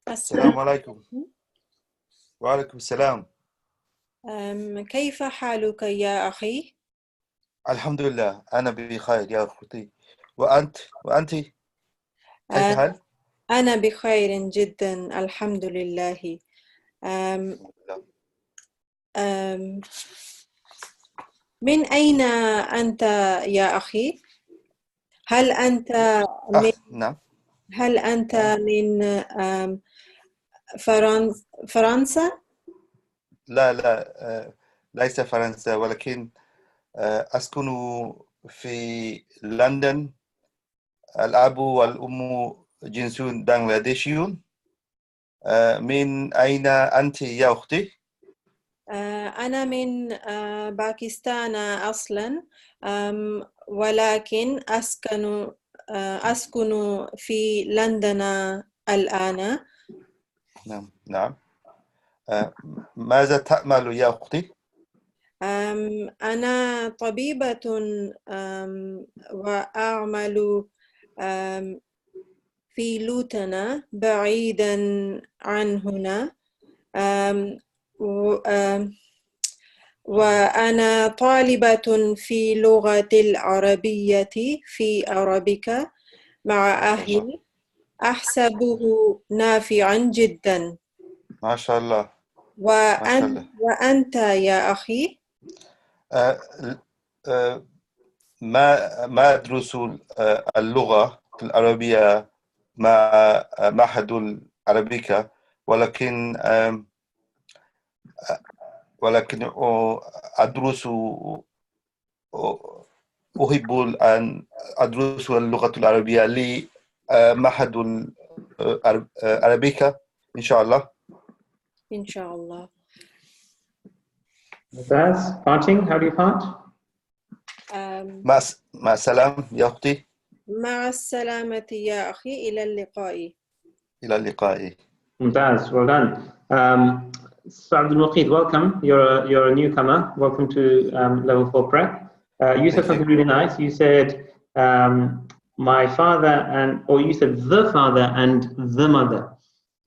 السلام عليكم. وعليكم السلام. كيف حالك يا أخي؟ الحمد لله أنا بخير يا أختي. وأنت كيف الحال؟ أنا بخير جدا الحمد لله. من أين أنت يا أخي؟ هل أنت من نعم. هل أنت من فرنسا؟ لا ليس فرنسا، ولكن أسكن في لندن. الأب والأم جنسون بنغلاديشيون. من أين أنت يا أختي؟ أنا من باكستان أصلا ولكن أسكن في لندن الآن. نعم نعم. ماذا تعمل يا أختي؟ أنا طبيبة وأعمل في لوتنا بعيدا عن هنا. وأنا طالبة في اللغة العربية في أرابيكا مع أهلي أحسبه نافعا جدا. ما شاء الله. ما شاء الله. وأنت يا أخي؟ ما أدرس اللغة العربية مع معهد العربيكا، ولكن أدرس أحب أن أدرس اللغة العربية لمعهد العربيكا إن شاء الله. إن شاء الله. That's parting. How do you part? مع السلامة يا أختي. مع السلامة يا أخي. إلى اللقاء. إلى اللقاء. Mumtaz, well done. So Abdul Muqeed, welcome. You're a newcomer. Welcome to level 4 prep. You said something really nice. You said my father or you said the father and the mother.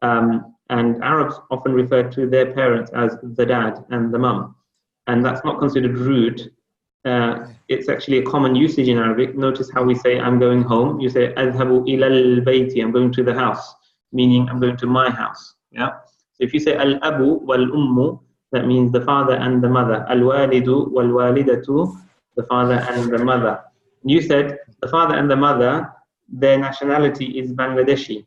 And Arabs often refer to their parents as the dad and the mum, and that's not considered rude. It's actually a common usage in Arabic. Notice how we say I'm going home. You say adhabu ila al-bayti, I'm going to the house, meaning I'm going to my house. Yeah. So if you say al-abu wal-ummu, that means the father and the mother. Al-walidu wal-walidatu, the father and the mother. You said the father and the mother, their nationality is Bangladeshi.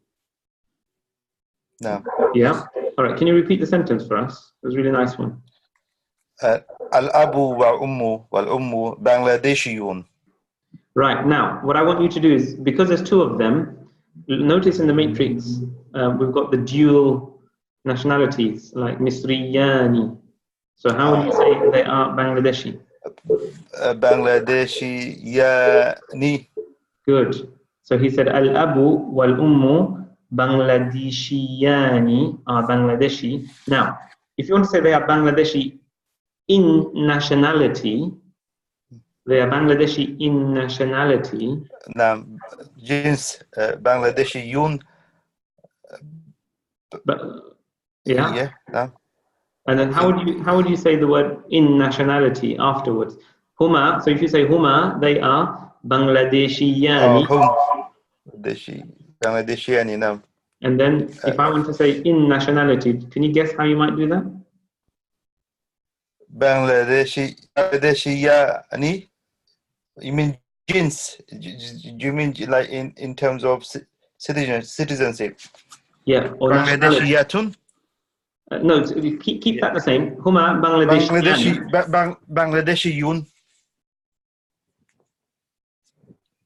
No. Yeah. All right. Can you repeat the sentence for us? It was a really nice one. Al-abu wal-ummu Bangladeshiyun. Right. Now, what I want you to do is, because there's two of them, notice in the matrix, we've got the dual nationalities, like Misriyani. So how would you say they are Bangladeshi? Bangladeshiyani. Good. So he said, Al-abu wal-ummu Bangladeshiyani are Bangladeshi. Now, if you want to say they are Bangladeshi in nationality, they are Bangladeshi in nationality. Now, jins Bangladeshiyun. Yeah. No. And then how would you say the word in nationality afterwards? Huma. So if you say huma, they are Bangladeshiyani. Bangladeshiyani. No. And then if I want to say in nationality, can you guess how you might do that? Bangladeshiyani. You mean jins? Do you mean like in terms of citizenship? Yeah. Or Bangladeshiyatun. No, keep that the same. Huma Bangladeshiyani. Bangladeshiyun.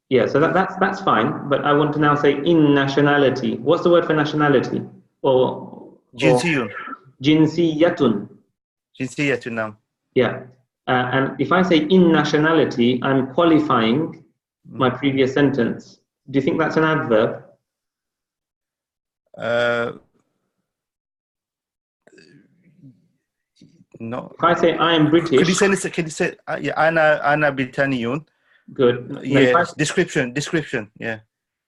Yeah, so that's fine. But I want to now say in nationality. What's the word for nationality? Jinsiyun. Jinsiyatun. Jinsiyatun now. Yeah. And if I say in nationality, I'm qualifying my previous sentence. Do you think that's an adverb? No. If I say I am British. Could you say Ana Britannian? Good. Yes. Description. Yeah.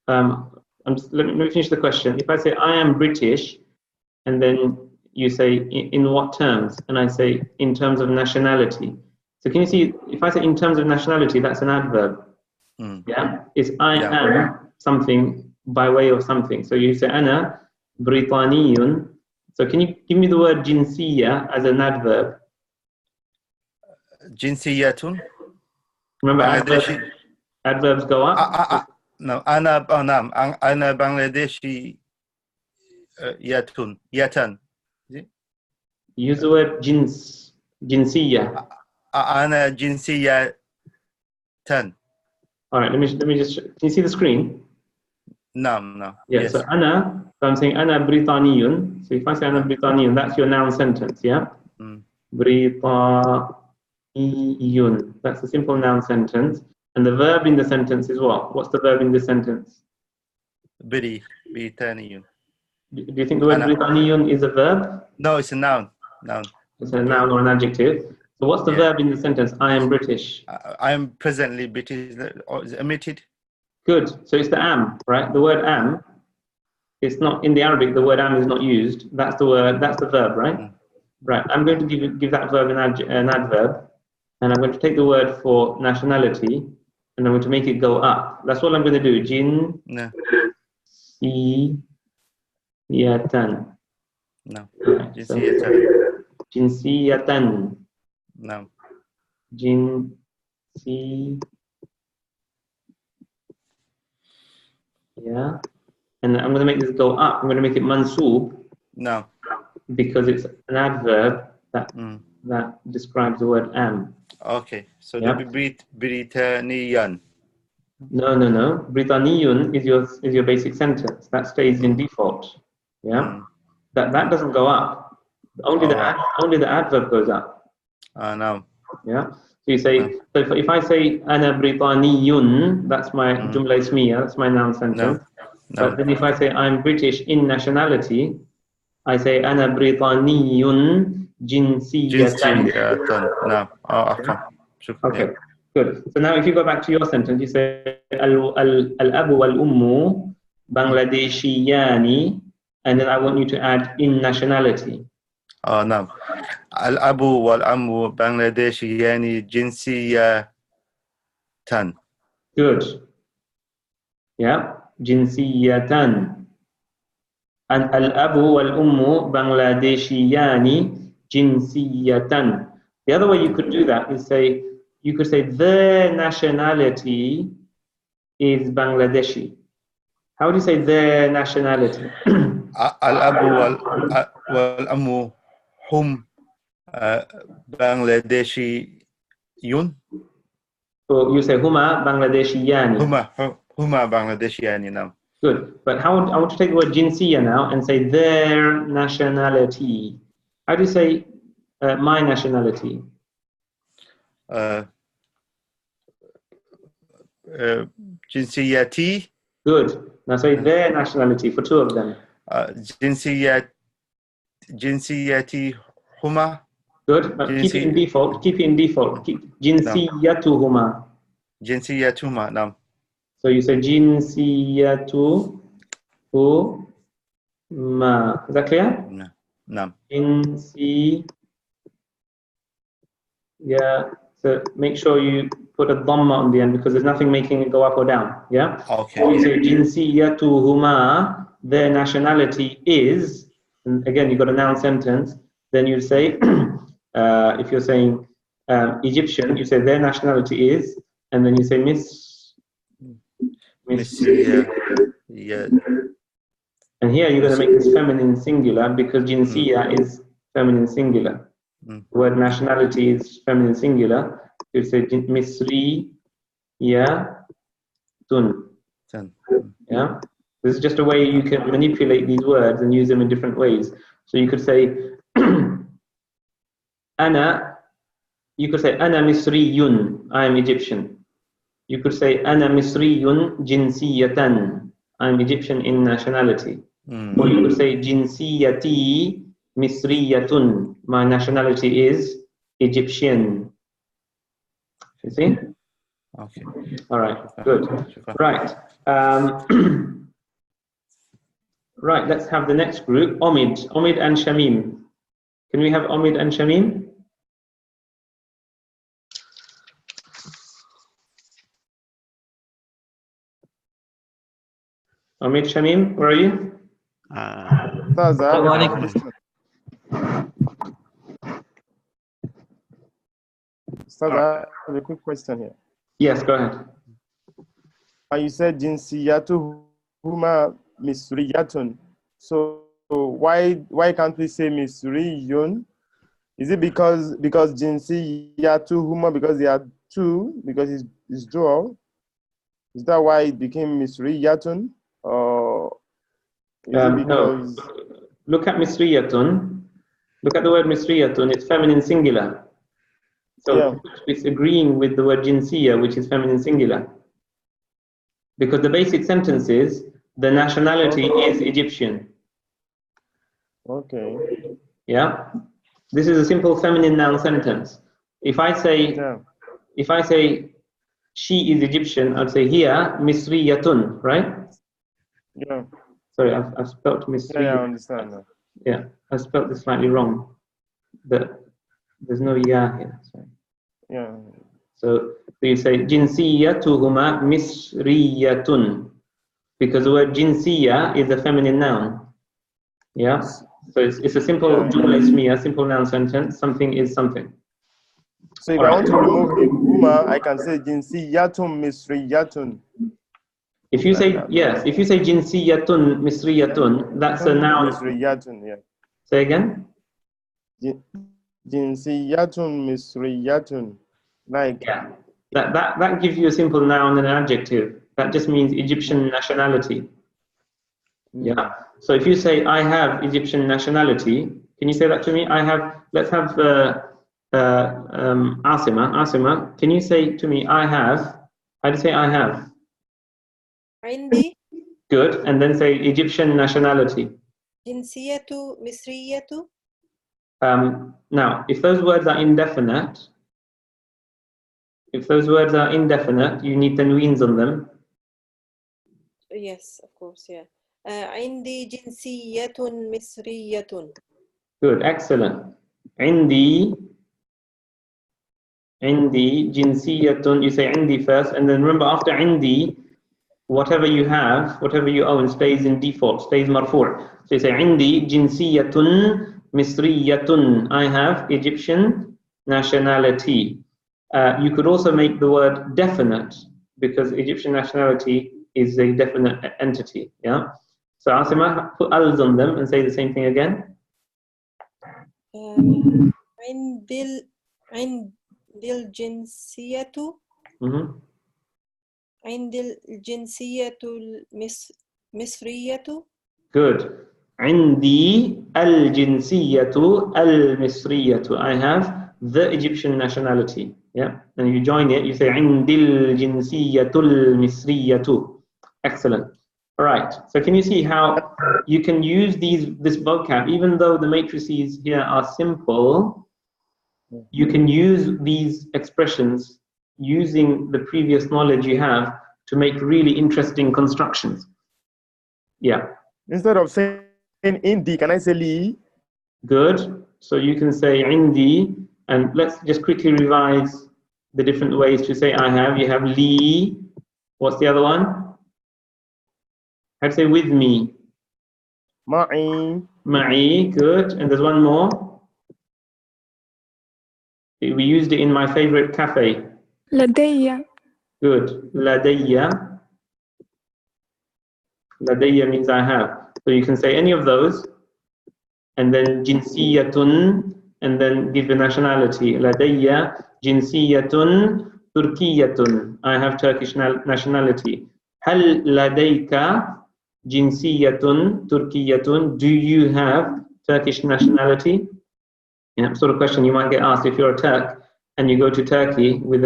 Let me finish the question. If I say I am British, and then you say in what terms, and I say in terms of nationality. So can you see? If I say in terms of nationality, that's an adverb. Yeah. It's I am something by way of something. So you say Ana Britannian. So can you give me the word jinsiya as an adverb? Jinsiyatun. Remember, adverbs go up. No, Ana Bangladeshi Yatan. Use the word jinsiya. Ana jinsiyatan. All right, let me just. Can you see the screen? No. Yeah. Yes. So Ana. So I'm saying Ana Britannian. So if I say Ana Britannian, that's your noun sentence. Yeah. Britaniyun. That's a simple noun sentence. And the verb in the sentence is what? What's the verb in this sentence? Britaniyun. Do you think the word Britaniyun is a verb? No, it's a noun. Noun. It's a noun or an adjective. So what's the verb in the sentence? I am British. I am presently British. Or is it omitted? Good. So it's the am, right? The word am. It's not in the Arabic. The word am is not used. That's the word. That's the verb, right? Right. I'm going to give that verb an adverb, and I'm going to take the word for nationality, and I'm going to make it go up. That's all I'm going to do. Jinsiyatan. No. Right. Jinsiyatan. No. Jinsi. Yeah. And I'm going to make this go up. I'm going to make it mansoob. No. Because it's an adverb that that describes the word am. Okay. So that would be Britanniyan. No. Britaniyun is your basic sentence. That stays in default. Yeah. That doesn't go up. Only the adverb goes up. No. Yeah. So you say, so if I say ana Britaniyun, that's my jumla ismiya, that's my noun sentence. But then if I say I'm British in nationality, I say ana Britaniyun jinsiyatan. No. Okay. Good. So now if you go back to your sentence, you say al-abu wal-ummu Bangladeshiyani, and then I want you to add in nationality. No. Al-abu wal-ammu Bangladeshiyani jinsiyatan. Good. Yeah. Jinsiyatan. And al-abu wal-ummu Bangladeshiyani jinsiyatan. The other way you could do that is say, you could say their nationality is Bangladeshi. How would you say their nationality? Al-abu wal-ammu hum Bangladeshiyun. So you say huma Bangladeshiyani. Huma Bangladeshiyani now. Good. But I want to take the word jinsiya now and say their nationality. How do you say my nationality? Jinsiyati. Good. Now say their nationality for two of them. Jinsiyati huma. Good. But keep it in default. Keep it in default. Keep jinsiyatuhuma. Jinsiyatuhuma. No. So you say jinsiyatuhuma. Is that clear? No. Yeah. So make sure you put a dhamma on the end because there's nothing making it go up or down. Yeah. Okay. So you say jinsiyatuhuma. Their nationality is. And again, you've got a noun sentence. Then you say, if you're saying Egyptian, you say their nationality is, and then you say Miss. Yeah. And here you're going to make this feminine singular because jinsiya is feminine singular. The word nationality is feminine singular. You say Misri, yeah, tun. Yeah. This is just a way you can manipulate these words and use them in different ways. So you could say ana. You could say ana Misriyun. I am Egyptian. You could say ana Misriyun jinsiyatan. I am Egyptian in nationality. Or you could say jinsiyati Misriyatun. My nationality is Egyptian. You see? Okay. All right. Good. Right. Right. Let's have the next group. Omid and Shamim. Can we have Omid and Shamim? Omid, Shamim, where are you? Ustadh, I have a quick question here. Yes, go ahead. You said jinsiyatu huma misriyatun. So why can't we say misriyun? Is it because jinsiyatu huma because they are two because it's dual? Is that why it became misriyatun? Or is it because... No. Look at misriyatun. Look at the word misriyatun, it's feminine singular. So it's agreeing with the word jinsiya, which is feminine singular. Because the basic sentence is, the nationality is Egyptian. Okay. Yeah? This is a simple feminine noun sentence. If I say, she is Egyptian, I'd say here, misriyatun, right? Yeah. Sorry, I've spelled misriyatun. Yeah, I understand that. Yeah, I spelled this slightly wrong. There's no ya here. Sorry. Yeah. So you say jinsiyatuhuma misriyatun, because the word jinsiya is a feminine noun. Yeah. So it's a simple jumla ismiya, simple noun sentence. Something is something. So if I want to remove the huma, I can say jinsiyatun misriyatun. If you say if you say jinsiyatun misriyatun, that's a noun. Misriyatun, yeah. Say again. Jinsiyatun misriyatun. Like that gives you a simple noun and an adjective. That just means Egyptian nationality. Yeah. So if you say I have Egyptian nationality, can you say that to me? I have. Let's have Asima. Asima, can you say to me I have? How do you say I have? عندي Good. And then say Egyptian nationality. جنسية مصرية. Now, if those words are indefinite, you need tanweens on them. Yes, of course, yeah. عندي جنسية مصرية. Good, excellent. عندي جنسية. You say عندي first, and then remember after عندي, whatever you have, whatever you own, stays in default, stays marfu'. So you say عندي جنسية مصرية. I have Egyptian nationality. You could also make the word definite, because Egyptian nationality is a definite entity. Yeah. So Asima, put als on them and say the same thing again. عند الجنسية عند الجنسية المصرية. Good. عندي الجنسية المصرية. I have the Egyptian nationality. Yeah. And you join it, you say عندي الجنسية المصرية. Excellent. All right. So can you see how you can use this vocab, even though the matrices here are simple, you can use these expressions using the previous knowledge you have to make really interesting constructions. Yeah. Instead of saying indi, can I say li? Good. So you can say indi, and let's just quickly revise the different ways to say I have. You have li. What's the other one? I'd say with me. Ma'i. Ma'i. Good. And there's one more. We used it in my favorite cafe. لدي. Good. Ladayya. Ladayya means I have. So you can say any of those, and then jinsiyatun, and then give the nationality. Ladayya jinsiyatun turkiyatun. I have Turkish nationality. Hal ladayka jinsiyatun turkiyatun. Do you have Turkish nationality? Yeah, sort of question you might get asked if you're a Turk and you go to Turkey with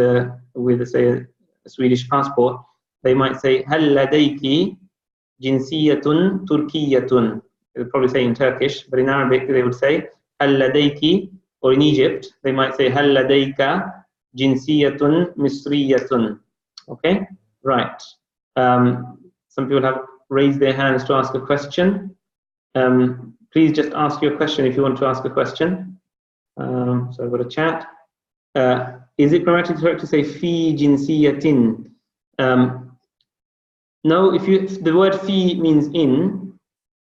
say a Swedish passport. They might say Hal ladayki jinsiyatun turkiyatun. They'll probably say in Turkish, but in Arabic they would say Hal ladayki, or in Egypt they might say Hal ladayka jinsiyatun misriyatun. Okay, right. Some people have raised their hands to ask a question. Please just ask your question if you want to ask a question. So I've got a chat. Is it grammatically correct to say fi jinsiyatin? No, if the word fi means in,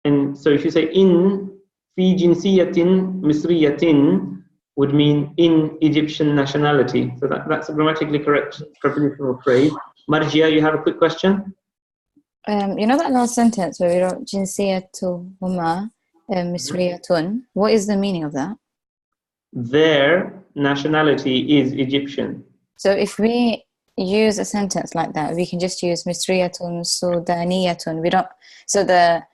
and so if you say in fi jinsiyatin misriyatin would mean in Egyptian nationality. So that's a grammatically correct prepositional phrase. Marjia, you have a quick question? You know that last sentence where we wrote jinsiyatuhuma misriyatun? What is the meaning of that? Their nationality is Egyptian. So if we use a sentence like that, we can just use misriyatun sudaniyatun. We don't. So the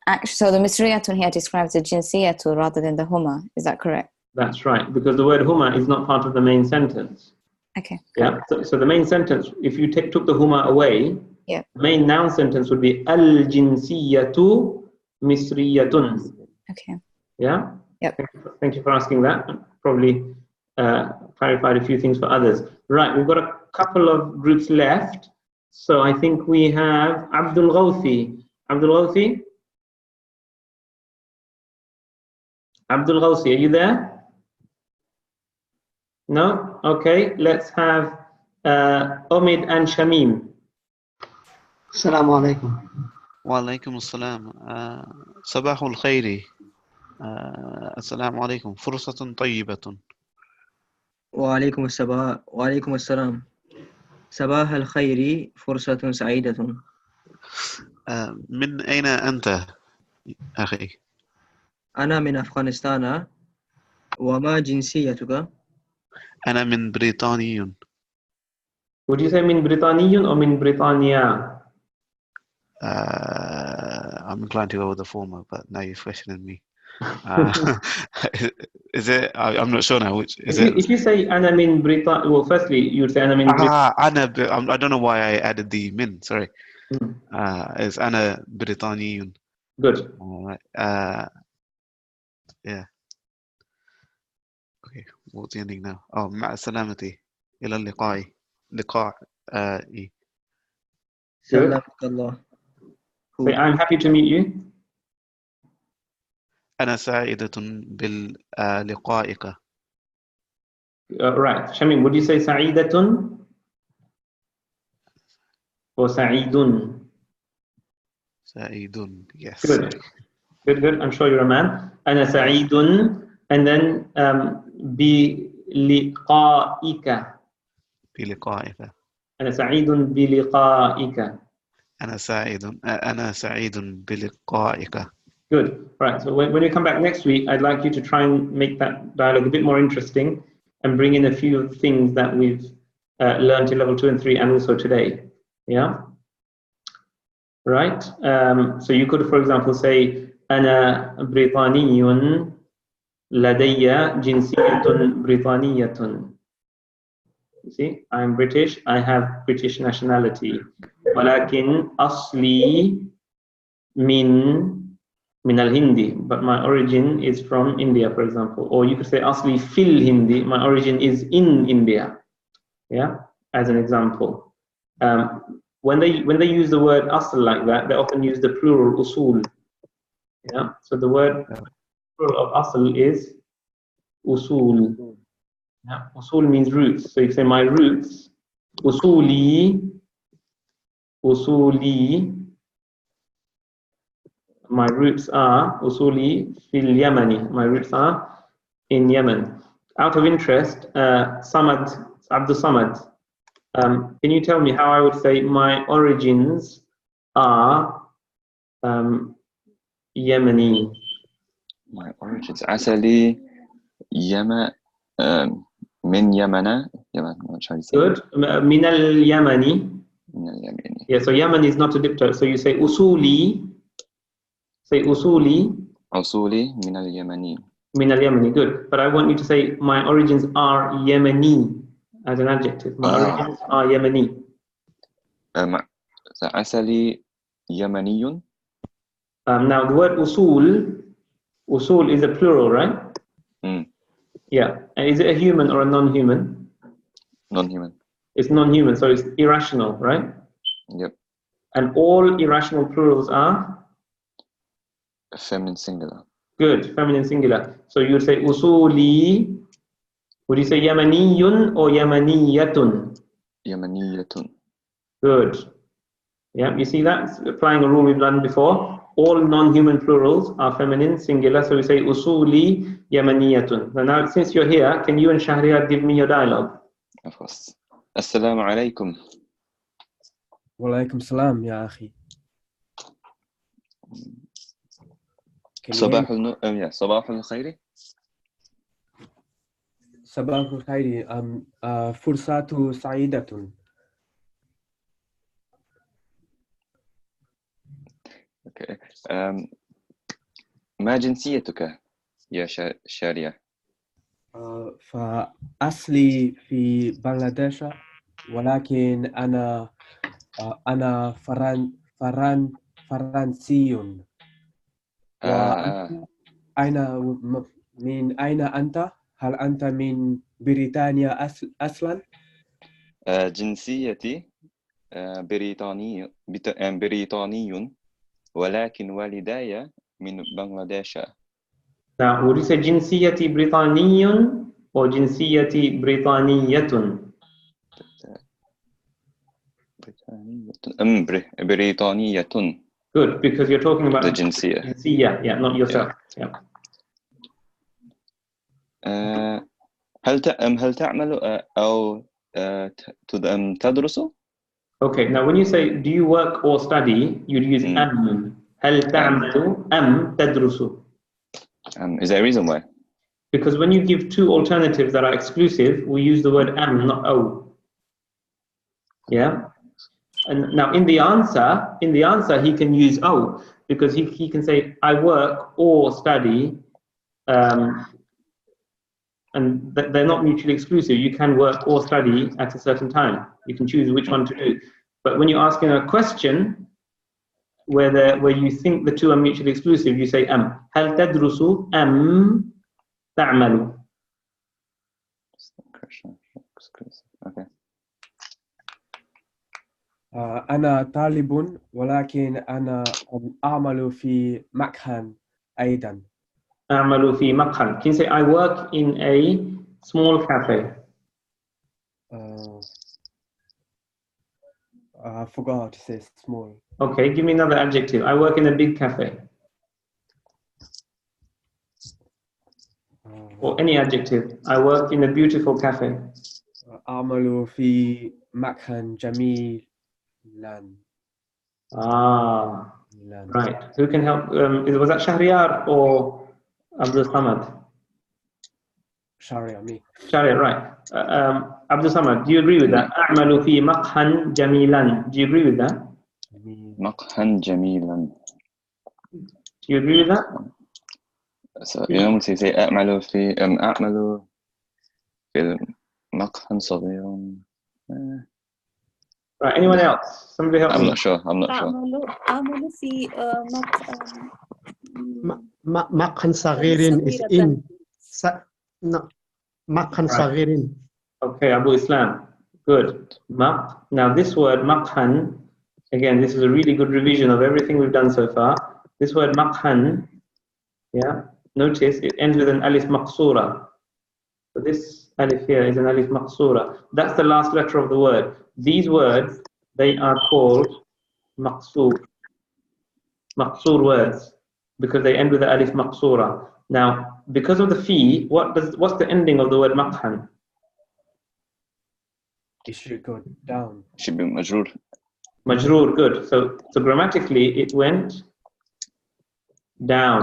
Actually, so the misriyatun here describes the jinsiyatu rather than the huma. Is that correct? That's right, because the word huma is not part of the main sentence. Okay. Yeah. So the main sentence, if you took the huma away, yeah, the main noun sentence would be al-jinsiyatu misriyatun. Okay. Yeah. Yep. Thank you for asking that. Probably clarified a few things for others. Right, we've got a couple of groups left. So I think we have Abdul Ghawthi. Abdul Ghawthi? Abdul Ghawthi, are you there? No? Okay, let's have Omid and Shamim. Assalamu alaikum. وعليكم السلام صباح الخير السلام عليكم فرصة طيبة وعليكم السلام صباح الخير فرصة سعيدة. من أين أنت أخي؟ أنا من أفغانستان. وما جنسيتك؟ أنا من بريطاني. Would you say من بريطاني or من بريطانيا? I'm inclined to go with the former, but now you're questioning me. Is it? I'm not sure now. Which is it? If you say أنا من بريطانيا, well, firstly you would say أنا من بريطانيا. I don't know why I added the min. Sorry. It's أنا بريطاني. Good. All right. Yeah. Okay. What's the ending now? Oh, مع السلامة إلى اللقاء. لقاء. سلامك الله. Say, I'm happy to meet you. أنا سعيدة بلقائك. Right. Shamim, would you say سعيدة or سعيد? سعيد. Yes. Good. Good. I'm sure you're a man. أنا سعيد, and then بلقائك. بلقائك. أنا سعيد بلقائك. أنا سعيد بلقائك. Good. Right. So when you come back next week, I'd like you to try and make that dialogue a bit more interesting and bring in a few things that we've learned in level 2 and 3 and also today. Yeah. Right. So you could, for example, say أنا بريطاني لدي جنسية بريطانية. You see, I'm British. I have British nationality. ولكن أصلي من الهندي, but my origin is from India, for example. Or you could say أصلي في الهندي, my origin is in India. Yeah, as an example. When they use the word asl like that, they often use the plural usul. Yeah, so the word plural of asl is usul. Yeah, usul means roots. So you say my roots, usuli, my roots are usuli fil Yamani. My roots are in Yemen. Out of interest, Samad, Abdul Samad, can you tell me how I would say my origins are Yemeni? My origins actually Yemen, من يمن. Good. من اليمني. Yeah, so Yemen is not a dipter. So you say usuli. Say usuli. أصولي من اليمني. من اليمني. Good. But I want you to say my origins are Yemeni as an adjective. My origins are Yemeni. أصلي يمني. Now the word usul is a plural, right? Yeah. And is it a human or a non-human? Non-human. It's non-human, so it's irrational, right? Yep. And all irrational plurals are? Feminine singular. Good, feminine singular. So you would say usuli. Would you say yamaniyun or yamaniyatun? Yamaniyatun. Good. Yeah, you see that? It's applying a rule we've done before. All non-human plurals are feminine singular, so we say usuli yamaniyatun. Now, since you're here, can you and Shahriar give me your dialogue? Of course. Assalamu alaikum. Wa alaikum salam, ya akhi. صباح الخير. صباح الخير. فرصة سعيدة. Okay. ما جنسيتك يا شارية؟ فأصلي في بنغلاديش ولكن أنا فرنسي. من أين أنت؟ هل أنت من بريطانيا أصلا؟ جنسيتي بريطاني ولكن والداي من بنغلاديش. Now, would you say جنسيتي بريطاني or جنسيتي بريطانية? بريطانية. Good, because you're talking about the جنسية. Yeah, not yourself. Yeah. هل تعمل أو تدرس؟ Okay, now when you say do you work or study, you'd use am. هل تعمل أم تدرس? Is there a reason why? Because when you give two alternatives that are exclusive, we use the word am, not o. Yeah. And now in the answer, he can use o, because he can say I work or study, and they're not mutually exclusive. You can work or study at a certain time. You can choose which one to do. But when you're asking a question where you think the two are mutually exclusive, you say am. هل تدرس أم تعمل? Okay. أنا طالب ولكن أنا أعمل في مكان أيضا. أعمل في مقهى. Can you say I work in a small cafe? I forgot to say small. Okay, give me another adjective. I work in a big cafe. Or any adjective. I work in a beautiful cafe. أعمل في مكان جميل. Right. Who can help? Was that Shahriyar or Abdul Samad? Shahriar, me. Shahriar, right. Abdul Samad, do you agree with that? أعمل في مقهى جميلا. Do you agree with that? مقهى جميلا. Do you agree with that? So, you know, say أعمل في مقهى صغير. Right. Anyone else? Somebody help me. I'm not sure. أعمل في مقهى صغير is in. No, مقهى صغير. Okay, Abu Islam. Good. Now this word maqhan, again, this is a really good revision of everything we've done so far. This word maqhan, yeah, notice it ends with an alif maqsura. So this alif here is an alif maqsura. That's the last letter of the word. These words, they are called maqsur words, because they end with the alif maqsura. Now, because of the fi, what's the ending of the word maqhan? It should go down. Should be majroor. Majroor, good. So grammatically, it went down,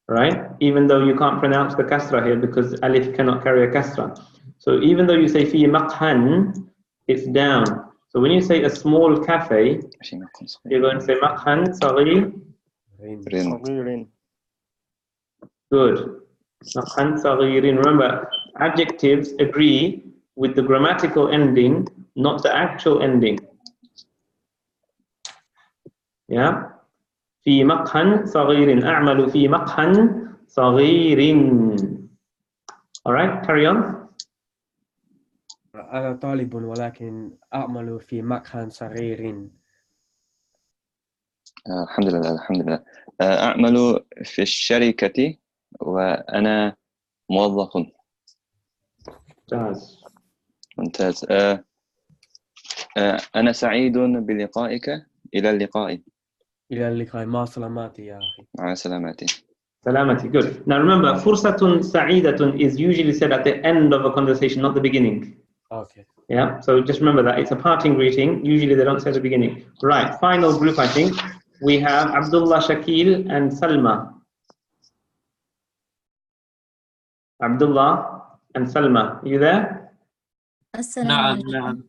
right? Even though you can't pronounce the kasra here because alif cannot carry a kasra. So even though you say fi maqhan, it's down. So when you say a small cafe, you're going to say maqhan saghir. Good. Maqhan saghirin. Remember, adjectives agree with the grammatical ending, not the actual ending. Yeah? في مقهى صغير. أعمل في مقهى صغير. All right, carry on. أنا طالب ولكن أعمل في مكان صغير. الحمد لله. أعمل في الشركة وأنا موظف. ممتاز. أنا سعيد بلقائك. إلى اللقاء. مع سلامتي يا أخي. مع سلامتي. Salamati, good. Now remember, fursatun sa'idatun is usually said at the end of a conversation, not the beginning. Okay. Yeah, so just remember that. It's a parting greeting. Usually they don't say at the beginning. Right, final group, I think. We have Abdullah, Shakil, and Salma. Abdullah and Salma, are you there? نعم.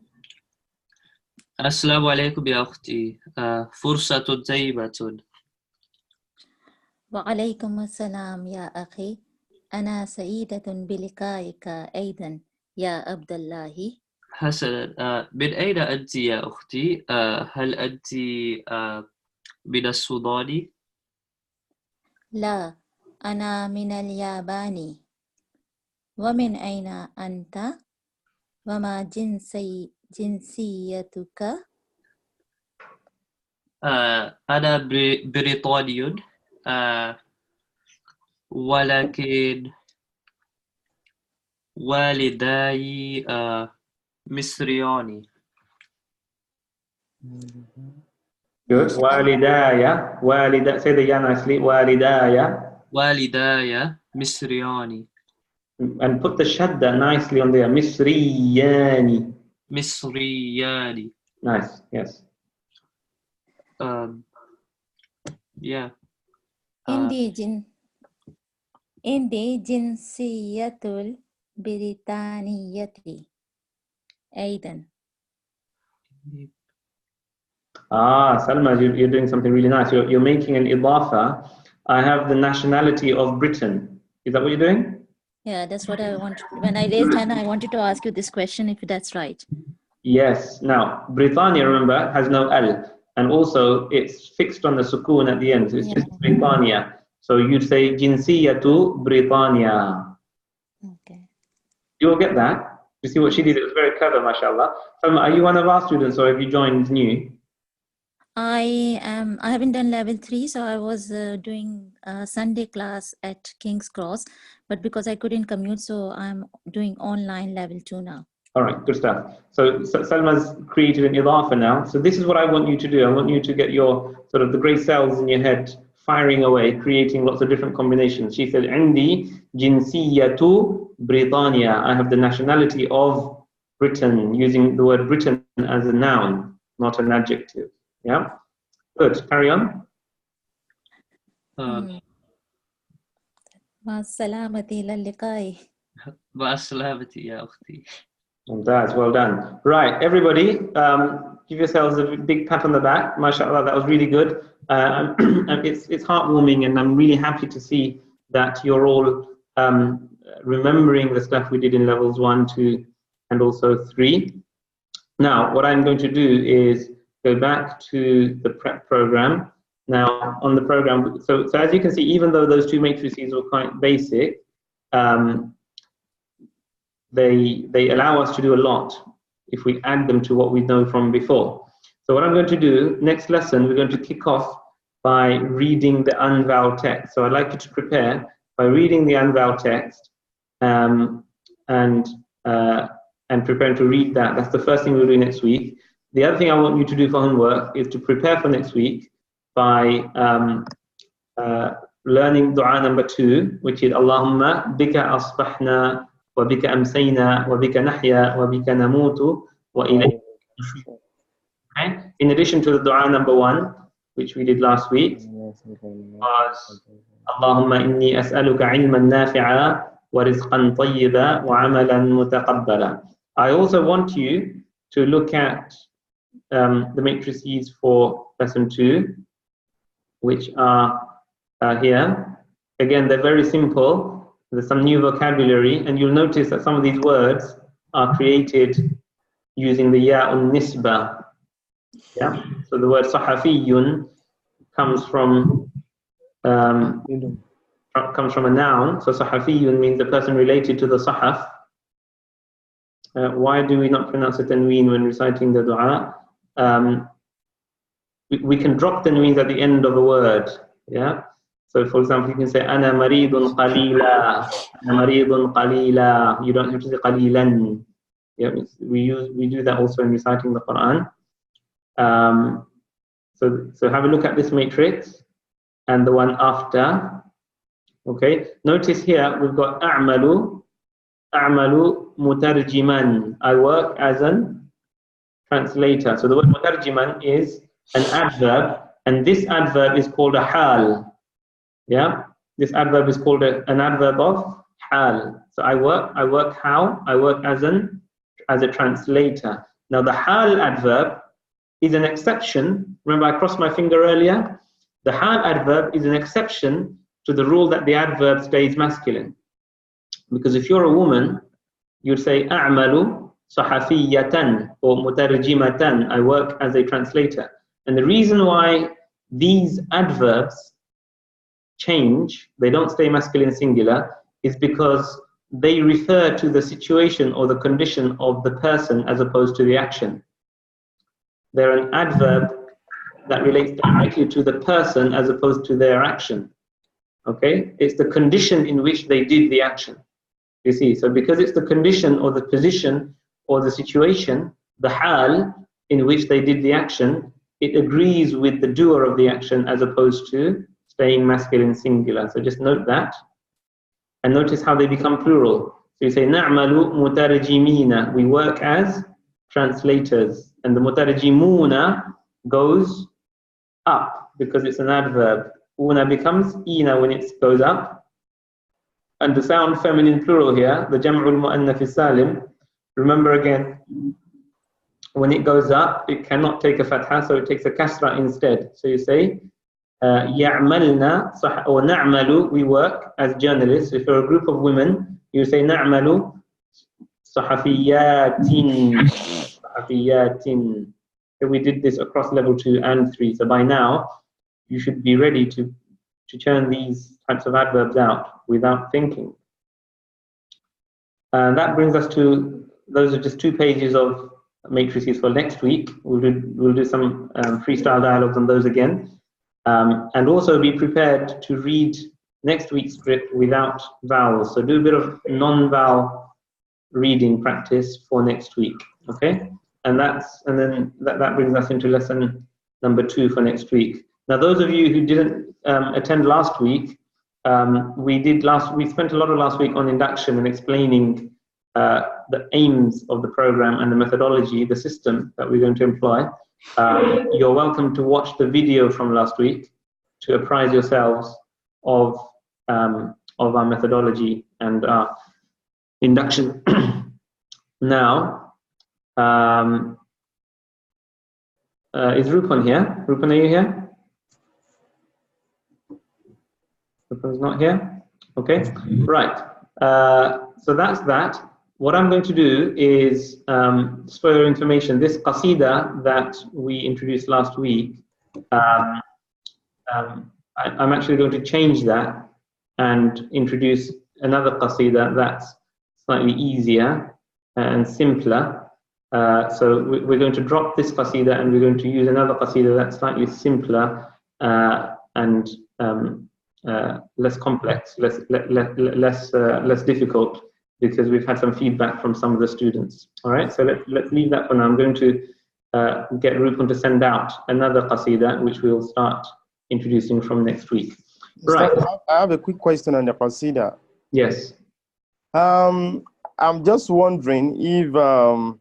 السلام عليكم يا أختي. فرصة طيبة. وعليكم السلام يا أخي أنا سعيدة بلقائك أيضا يا عبد الله. حسنا من أين أنت يا أختي؟ هل أنت من السودان؟ لا أنا من اليابان. ومن أين أنت؟ وما جنسيتك؟ أنا بريطاني ولكن والداي مصريان. Good. Walidaya. Say the ya nicely. Walidaya. والداي مصريان. And put the shadda nicely on there. Misriyani. مصريان. Nice. Yes. Yeah. عندي جنسية البريطانية أيضا. Salma, you're doing something really nice. You're making an idafa. I have the nationality of Britain. Is that what you're doing? Yeah, that's what I wanted. When I raised hand, I wanted to ask you this question, if that's right. Yes. Now, Britannia, remember, has no L. And also, it's fixed on the sukoon at the end. So it's just Britannia. So you'd say Jinsiyatu Britannia. Okay. You will get that. You see what she did? It was very clever, mashallah. Salma, are you one of our students or have you joined new? I haven't done level 3, so I was doing a Sunday class at King's Cross, but because I couldn't commute, so I'm doing online level 2 now. All right, good stuff. So Salma's created an idafa now. So this is what I want you to do. I want you to get your sort of the grey cells in your head firing away, creating lots of different combinations. She said, "Indi jinsiyatu Britannia." I have the nationality of Britain, using the word Britain as a noun, not an adjective. Yeah, good. Carry on. مع السلامة إلى اللقاء. مع السلامة يا أختي. That's well done. Right, everybody, give yourselves a big pat on the back. MashaAllah, that was really good. And it's heartwarming, and I'm really happy to see that you're all remembering the stuff we did in levels 1, 2, and also 3. Now, what I'm going to do is go back to the prep program. Now, on the program, so as you can see, even though those two matrices were quite basic, they allow us to do a lot if we add them to what we know from before. So what I'm going to do, next lesson, we're going to kick off by reading the unvowelled text. So I'd like you to prepare by reading the unvowelled text and preparing to read that. That's the first thing we'll do next week. The other thing I want you to do for homework is to prepare for next week by learning dua number 2, which is Allahumma bika asbahna wa bika amsayna wa bika nahya wa bika namutu wa ilayka. Okay? In addition to the dua number 1, which we did last week, was Allahumma inni as'aluka ilman nafi'a wa rizqan tayyiba wa amalan mutaqabbala. I also want you to look at the matrices for lesson 2, which are here. Again, they're very simple. There's some new vocabulary, and you'll notice that some of these words are created using the ya'un nisba. Yeah. So the word sahafiyun comes from a noun. So sahafiyun means the person related to the sahaf. Why do we not pronounce a tanween when reciting the dua? We can drop tanweens at the end of a word. Yeah. So for example, you can say ana maridun qalila, ana maridun qalila. You don't have to say qalilan. Yeah, we do that also in reciting the Quran. So have a look at this matrix and the one after. Okay. Notice here we've got a'malu mutarjiman. I work as an translator. So the word mutarjiman is an adverb, and this adverb is called a hal. Yeah, this adverb is called an adverb of hal. So I work how? I work as a translator. Now the hal adverb is an exception. Remember I crossed my finger earlier? The hal adverb is an exception to the rule that the adverb stays masculine. Because if you're a woman, you'd say أعمل صحفية or مترجمة, I work as a translator. And the reason why these adverbs change, they don't stay masculine singular, is because they refer to the situation or the condition of the person as opposed to the action. They're an adverb that relates directly to the person as opposed to their action. Okay? It's the condition in which they did the action. You see, so because it's the condition or the position or the situation, the hal in which they did the action, it agrees with the doer of the action as opposed to staying masculine singular. So just note that. And notice how they become plural. So you say, نَعْمَلُ مُتَرْجِمِينَ, we work as translators. And the mutarjimuna goes up because it's an adverb. Una becomes ina when it goes up. And the sound feminine plural here, the jam'ul mu'annath salim, remember again, when it goes up, it cannot take a fatha, so it takes a kasra instead. So you say, يَعْمَلْنَا or نَعْمَلُ, we work as journalists. If you're a group of women, you say نَعْمَلُ صَحَفِيَّاتٍ. We did this across level 2 and 3. So by now, you should be ready to churn these types of adverbs out without thinking. And that brings us to, those are just 2 pages of matrices for next week. We'll do some freestyle dialogues on those again. And also be prepared to read next week's script without vowels. So do a bit of non-vowel reading practice for next week. Okay? And then that brings us into lesson number 2 for next week. Now, those of you who didn't attend last week, we spent a lot of last week on induction and explaining the aims of the program and the methodology, the system that we're going to employ. You're welcome to watch the video from last week to apprise yourselves of our methodology and our induction. Now, is Rupan here? Rupan, are you here? Rupan's not here? Okay, right. So that's that. What I'm going to do is, just for your information, this qasida that we introduced last week, I'm actually going to change that and introduce another qasida that's slightly easier and simpler. So we're going to drop this qasida and we're going to use another qasida that's slightly simpler and less complex, less difficult, because we've had some feedback from some of the students. All right, so let's leave that for now. I'm going to get Rupan to send out another qasida, which we'll start introducing from next week. Right. I have a quick question on the qasida. Yes. I'm just wondering if I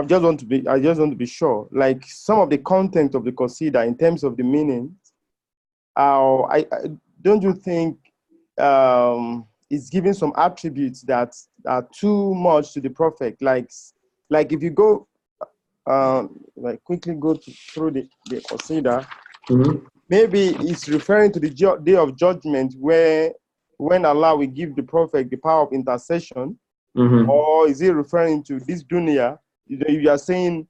just want to be sure, like some of the content of the qasida in terms of the meaning. Don't you think it's giving some attributes that are too much to the prophet? Like if you go, like quickly go through the qasida, maybe it's referring to the day of judgment when Allah will give the prophet the power of intercession, or is it referring to this dunya? You are saying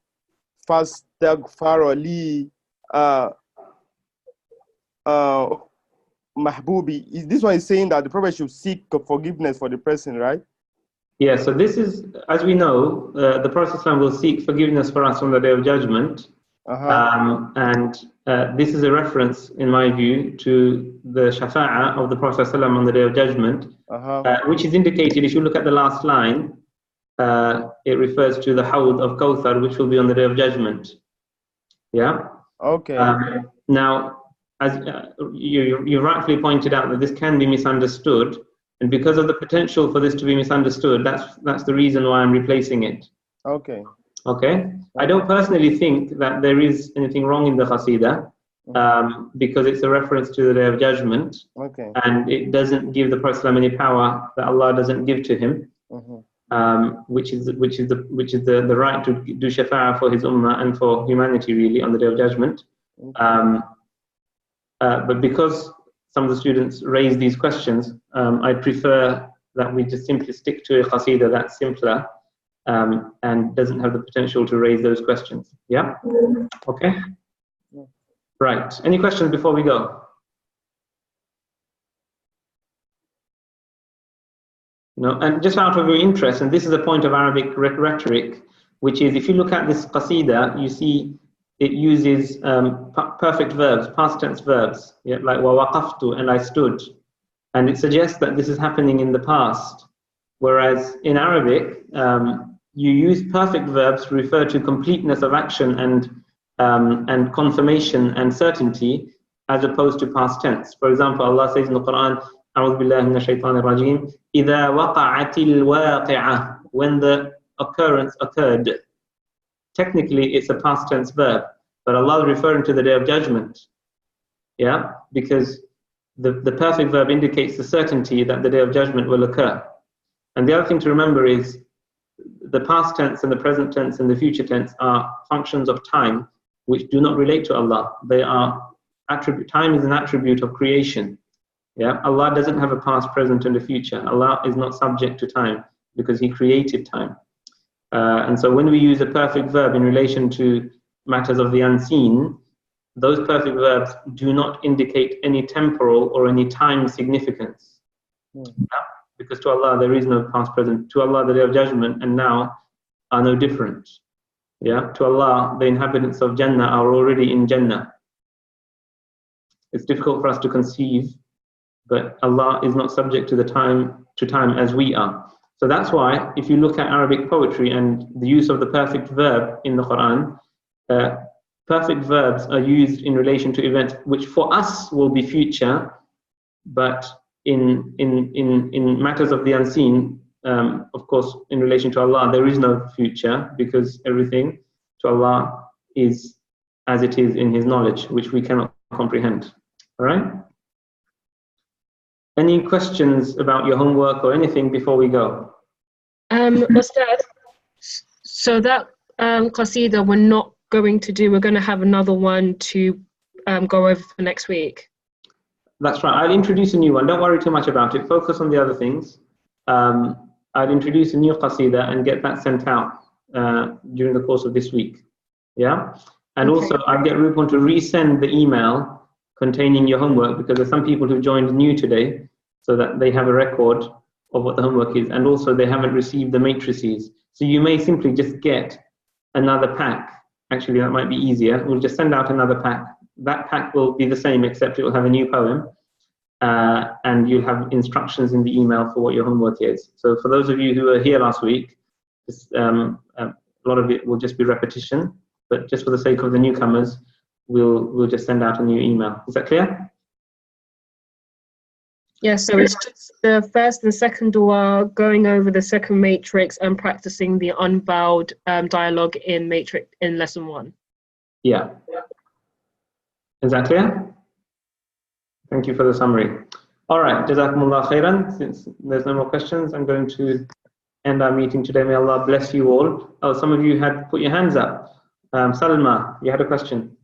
fastaghfar li mahbubi. This one is saying that the prophet should seek forgiveness for the person, right? Yeah, so this is, as we know, the Prophet ﷺ will seek forgiveness for us on the Day of Judgment. And this is a reference, in my view, to the shafa'ah of the Prophet ﷺ on the Day of Judgment, which is indicated, if you look at the last line, it refers to the hawd of Kawthar, which will be on the Day of Judgment. Yeah? Okay. Now, as you rightfully pointed out that this can be misunderstood, and because of the potential for this to be misunderstood, that's the reason why I'm replacing it. Okay. Okay. I don't personally think that there is anything wrong in the qasida, because it's a reference to the Day of Judgment, and it doesn't give the Prophet any power that Allah doesn't give to him, which is the right to do shafa'ah for his ummah and for humanity really on the Day of Judgment. But because some of the students raise these questions, I prefer that we just simply stick to a qasida that's simpler and doesn't have the potential to raise those questions. Yeah? Okay? Right. Any questions before we go? No, and just out of your interest, and this is a point of Arabic rhetoric, which is if you look at this qasida, you see it uses perfect verbs, past tense verbs, yeah, like waqaftu, and I stood. And it suggests that this is happening in the past. Whereas in Arabic, you use perfect verbs to refer to completeness of action and confirmation and certainty, as opposed to past tense. For example, Allah says in the Quran, أعوذ بالله من الشيطان الرجيم إذا وقعت الواقعة, when the occurrence occurred. Technically, it's a past tense verb, but Allah is referring to the Day of Judgment. Yeah, because the perfect verb indicates the certainty that the Day of Judgment will occur. And the other thing to remember is the past tense and the present tense and the future tense are functions of time which do not relate to Allah. They are attribute. Time is an attribute of creation. Yeah, Allah doesn't have a past, present, and a future. Allah is not subject to time because He created time. And so when we use a perfect verb in relation to matters of the unseen, those perfect verbs do not indicate any temporal or any time significance. Yeah? Because to Allah there is no past, present. To Allah the Day of Judgment and now are no different. Yeah? To Allah the inhabitants of Jannah are already in Jannah. It's difficult for us to conceive, but Allah is not subject to time as we are. So that's why if you look at Arabic poetry and the use of the perfect verb in the Quran, perfect verbs are used in relation to events which for us will be future, but in matters of the unseen, of course, in relation to Allah, there is no future because everything to Allah is as it is in His knowledge, which we cannot comprehend. All right? Any questions about your homework or anything before we go? Ustadh, so that qasida we're not going to do, we're going to have another one to go over for next week. That's right. I'll introduce a new one. Don't worry too much about it. Focus on the other things. I'll introduce a new qasida and get that sent out during the course of this week. Yeah? And Okay. also, I'll get Rupon to resend the email containing your homework because there's some people who joined new today so that they have a record of what the homework is, and also they haven't received the matrices. So you may simply just get another pack. Actually, that might be easier. We'll just send out another pack. That pack will be the same, except it will have a new poem, and you'll have instructions in the email for what your homework is. So for those of you who were here last week, a lot of it will just be repetition, but just for the sake of the newcomers, we'll just send out a new email. Is that clear? Yeah, so it's just the first and second dua, going over the second matrix and practicing the unvowelled dialogue in matrix in lesson 1. Yeah. Is that clear? Thank you for the summary. All right, Jazakumullah khairan. Since there's no more questions, I'm going to end our meeting today. May Allah bless you all. Oh, some of you had put your hands up. Salma, you had a question.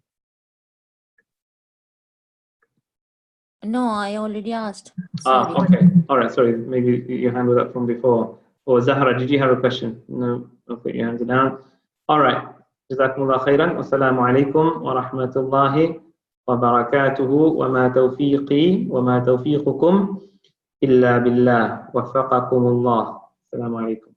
No, I already asked. Sorry. Okay. All right, sorry. Maybe your hand was up from before. Or Zahra, did you have a question? No, okay, your hands are down. All right. Jazakumullah khairan. Wassalamu alaikum wa rahmatullahi wa barakatuhu wa ma tawfiqi wa ma tawfiqukum illa billah. Waffaqakumullah. Assalamu alaikum.